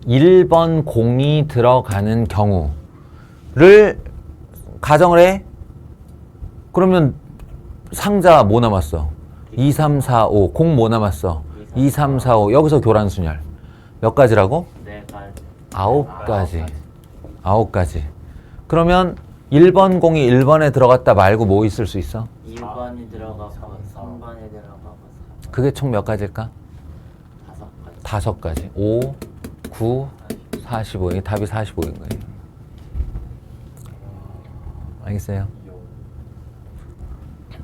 1번 공이 들어가는 경우를 가정을 해. 그러면 상자 뭐 남았어? 2, 3, 4, 5. 공 뭐 남았어? 2, 3, 4, 5. 여기서 교란순열. 몇 가지라고? 네 가지. 9가지. 9가지. 그러면 1번 공이 1번에 들어갔다 말고 뭐 있을 수 있어? 2번이 들어가고 3번이 들어가고 그게 총 몇 가지일까? 5가지. 5가지. 5, 9, 45. 이게 답이 45인 거예요. 알겠어요?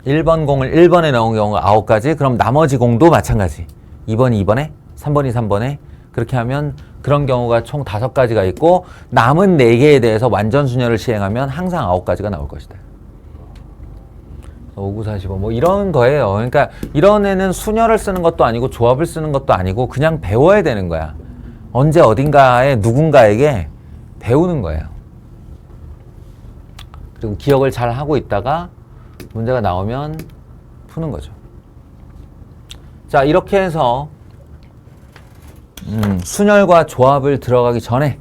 1번 공을 1번에 넣은 경우가 9가지. 그럼 나머지 공도 마찬가지. 2번이 2번에, 3번이 3번에. 그렇게 하면 그런 경우가 총 5가지가 있고 남은 4개에 대해서 완전 순열을 시행하면 항상 9가지가 나올 것이다. 5, 9, 45 뭐 이런 거예요. 그러니까 이런 애는 순열을 쓰는 것도 아니고 조합을 쓰는 것도 아니고 그냥 배워야 되는 거야. 언제 어딘가에 누군가에게 배우는 거예요. 그리고 기억을 잘 하고 있다가 문제가 나오면 푸는 거죠. 자, 이렇게 해서 순열과 조합을 들어가기 전에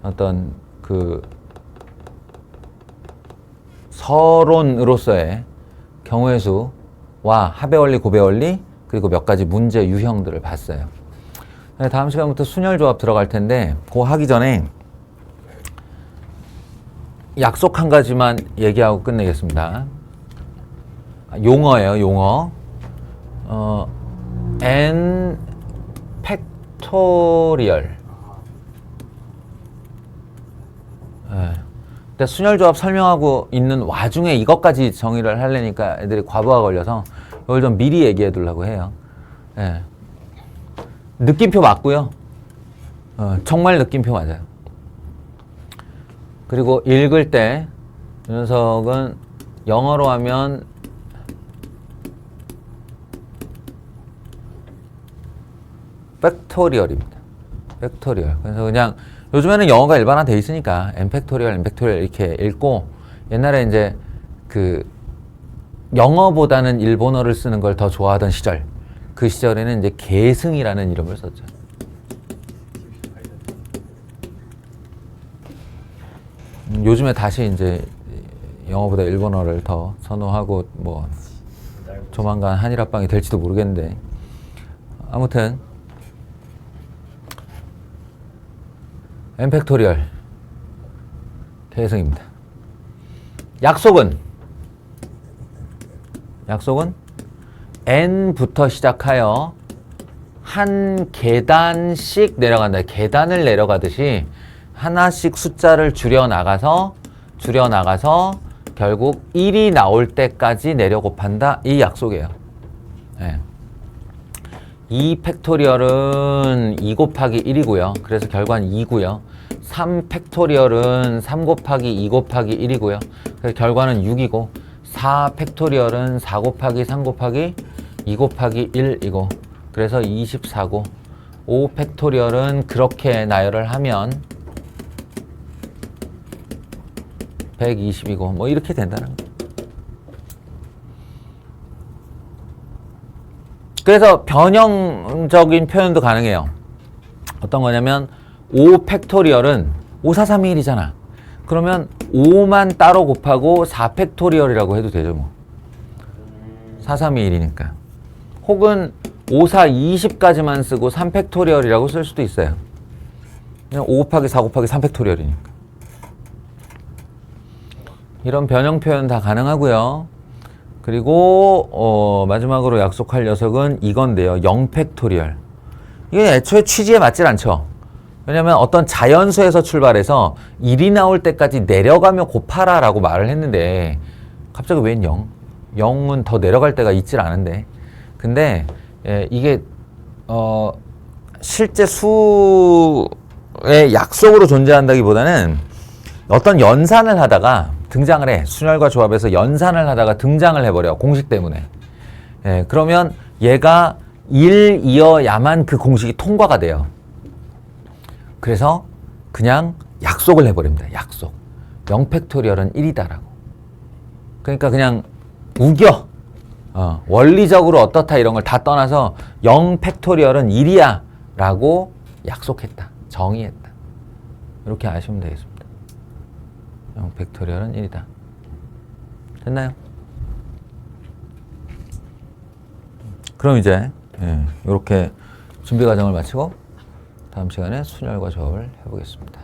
어떤 그 서론으로서의 경우의 수와 합의 원리, 고배 원리, 그리고 몇 가지 문제 유형들을 봤어요. 다음 시간부터 순열 조합 들어갈 텐데 그거 하기 전에 약속 한 가지만 얘기하고 끝내겠습니다. 용어예요, 용어. n 팩토리얼. 근데 순열 조합 설명하고 있는 와중에 이것까지 정의를 하려니까 애들이 과부하 걸려서 이걸 좀 미리 얘기해 두려고 해요. 예. 느낌표 맞고요. 정말 느낌표 맞아요. 그리고 읽을 때 이 녀석은 영어로 하면 팩토리얼입니다. 팩토리얼. 그래서 그냥 요즘에는 영어가 일반화돼 있으니까 엠팩토리얼 이렇게 읽고, 옛날에 이제 그 영어보다는 일본어를 쓰는 걸 더 좋아하던 시절, 그 시절에는 이제 계승이라는 이름을 썼죠. 요즘에 다시 이제 영어보다 일본어를 더 선호하고 뭐 조만간 한일 합방이 될지도 모르겠는데, 아무튼 엠팩토리얼 계승입니다. 약속은 n부터 시작하여 한 계단씩 내려간다. 계단을 내려가듯이 하나씩 숫자를 줄여나가서 결국 1이 나올 때까지 내려 곱한다. 이 약속이에요. 네. 2 팩토리얼은 2 곱하기 1이고요. 그래서 결과는 2고요. 3 팩토리얼은 3 곱하기 2 곱하기 1이고요. 그래서 결과는 6이고, 4 팩토리얼은 4 곱하기 3 곱하기 2 곱하기 1이고, 그래서 24고, 5 팩토리얼은 그렇게 나열을 하면 120이고, 뭐 이렇게 된다는 거예요. 그래서 변형적인 표현도 가능해요. 어떤 거냐면 5 팩토리얼은 5, 4, 3, 2, 1이잖아. 그러면 5만 따로 곱하고 4 팩토리얼이라고 해도 되죠. 뭐 4, 3, 2, 1이니까. 혹은 5, 4, 20까지만 쓰고 3 팩토리얼이라고 쓸 수도 있어요. 그냥 5 곱하기 4 곱하기 3 팩토리얼이니까. 이런 변형 표현 다 가능하고요. 그리고 마지막으로 약속할 녀석은 이건데요. 0 팩토리얼. 이게 애초에 취지에 맞질 않죠. 왜냐면 어떤 자연수에서 출발해서 1이 나올 때까지 내려가며 곱하라 라고 말을 했는데, 갑자기 웬 0? 0은 더 내려갈 때가 있질 않은데. 근데 이게 실제 수의 약속으로 존재한다기보다는 어떤 연산을 하다가 등장을 해. 순열과 조합에서 연산을 하다가 등장을 해버려. 공식 때문에. 그러면 얘가 1이어야만 그 공식이 통과가 돼요. 그래서 그냥 약속을 해버립니다. 약속. 0 팩토리얼은 1이다라고. 그러니까 그냥 우겨. 원리적으로 어떻다 이런 걸 다 떠나서 0 팩토리얼은 1이야 라고 약속했다. 정의했다. 이렇게 아시면 되겠습니다. 0 팩토리얼은 1이다. 됐나요? 그럼 이제 이렇게 준비 과정을 마치고 다음 시간에 순열과 조합을 해보겠습니다.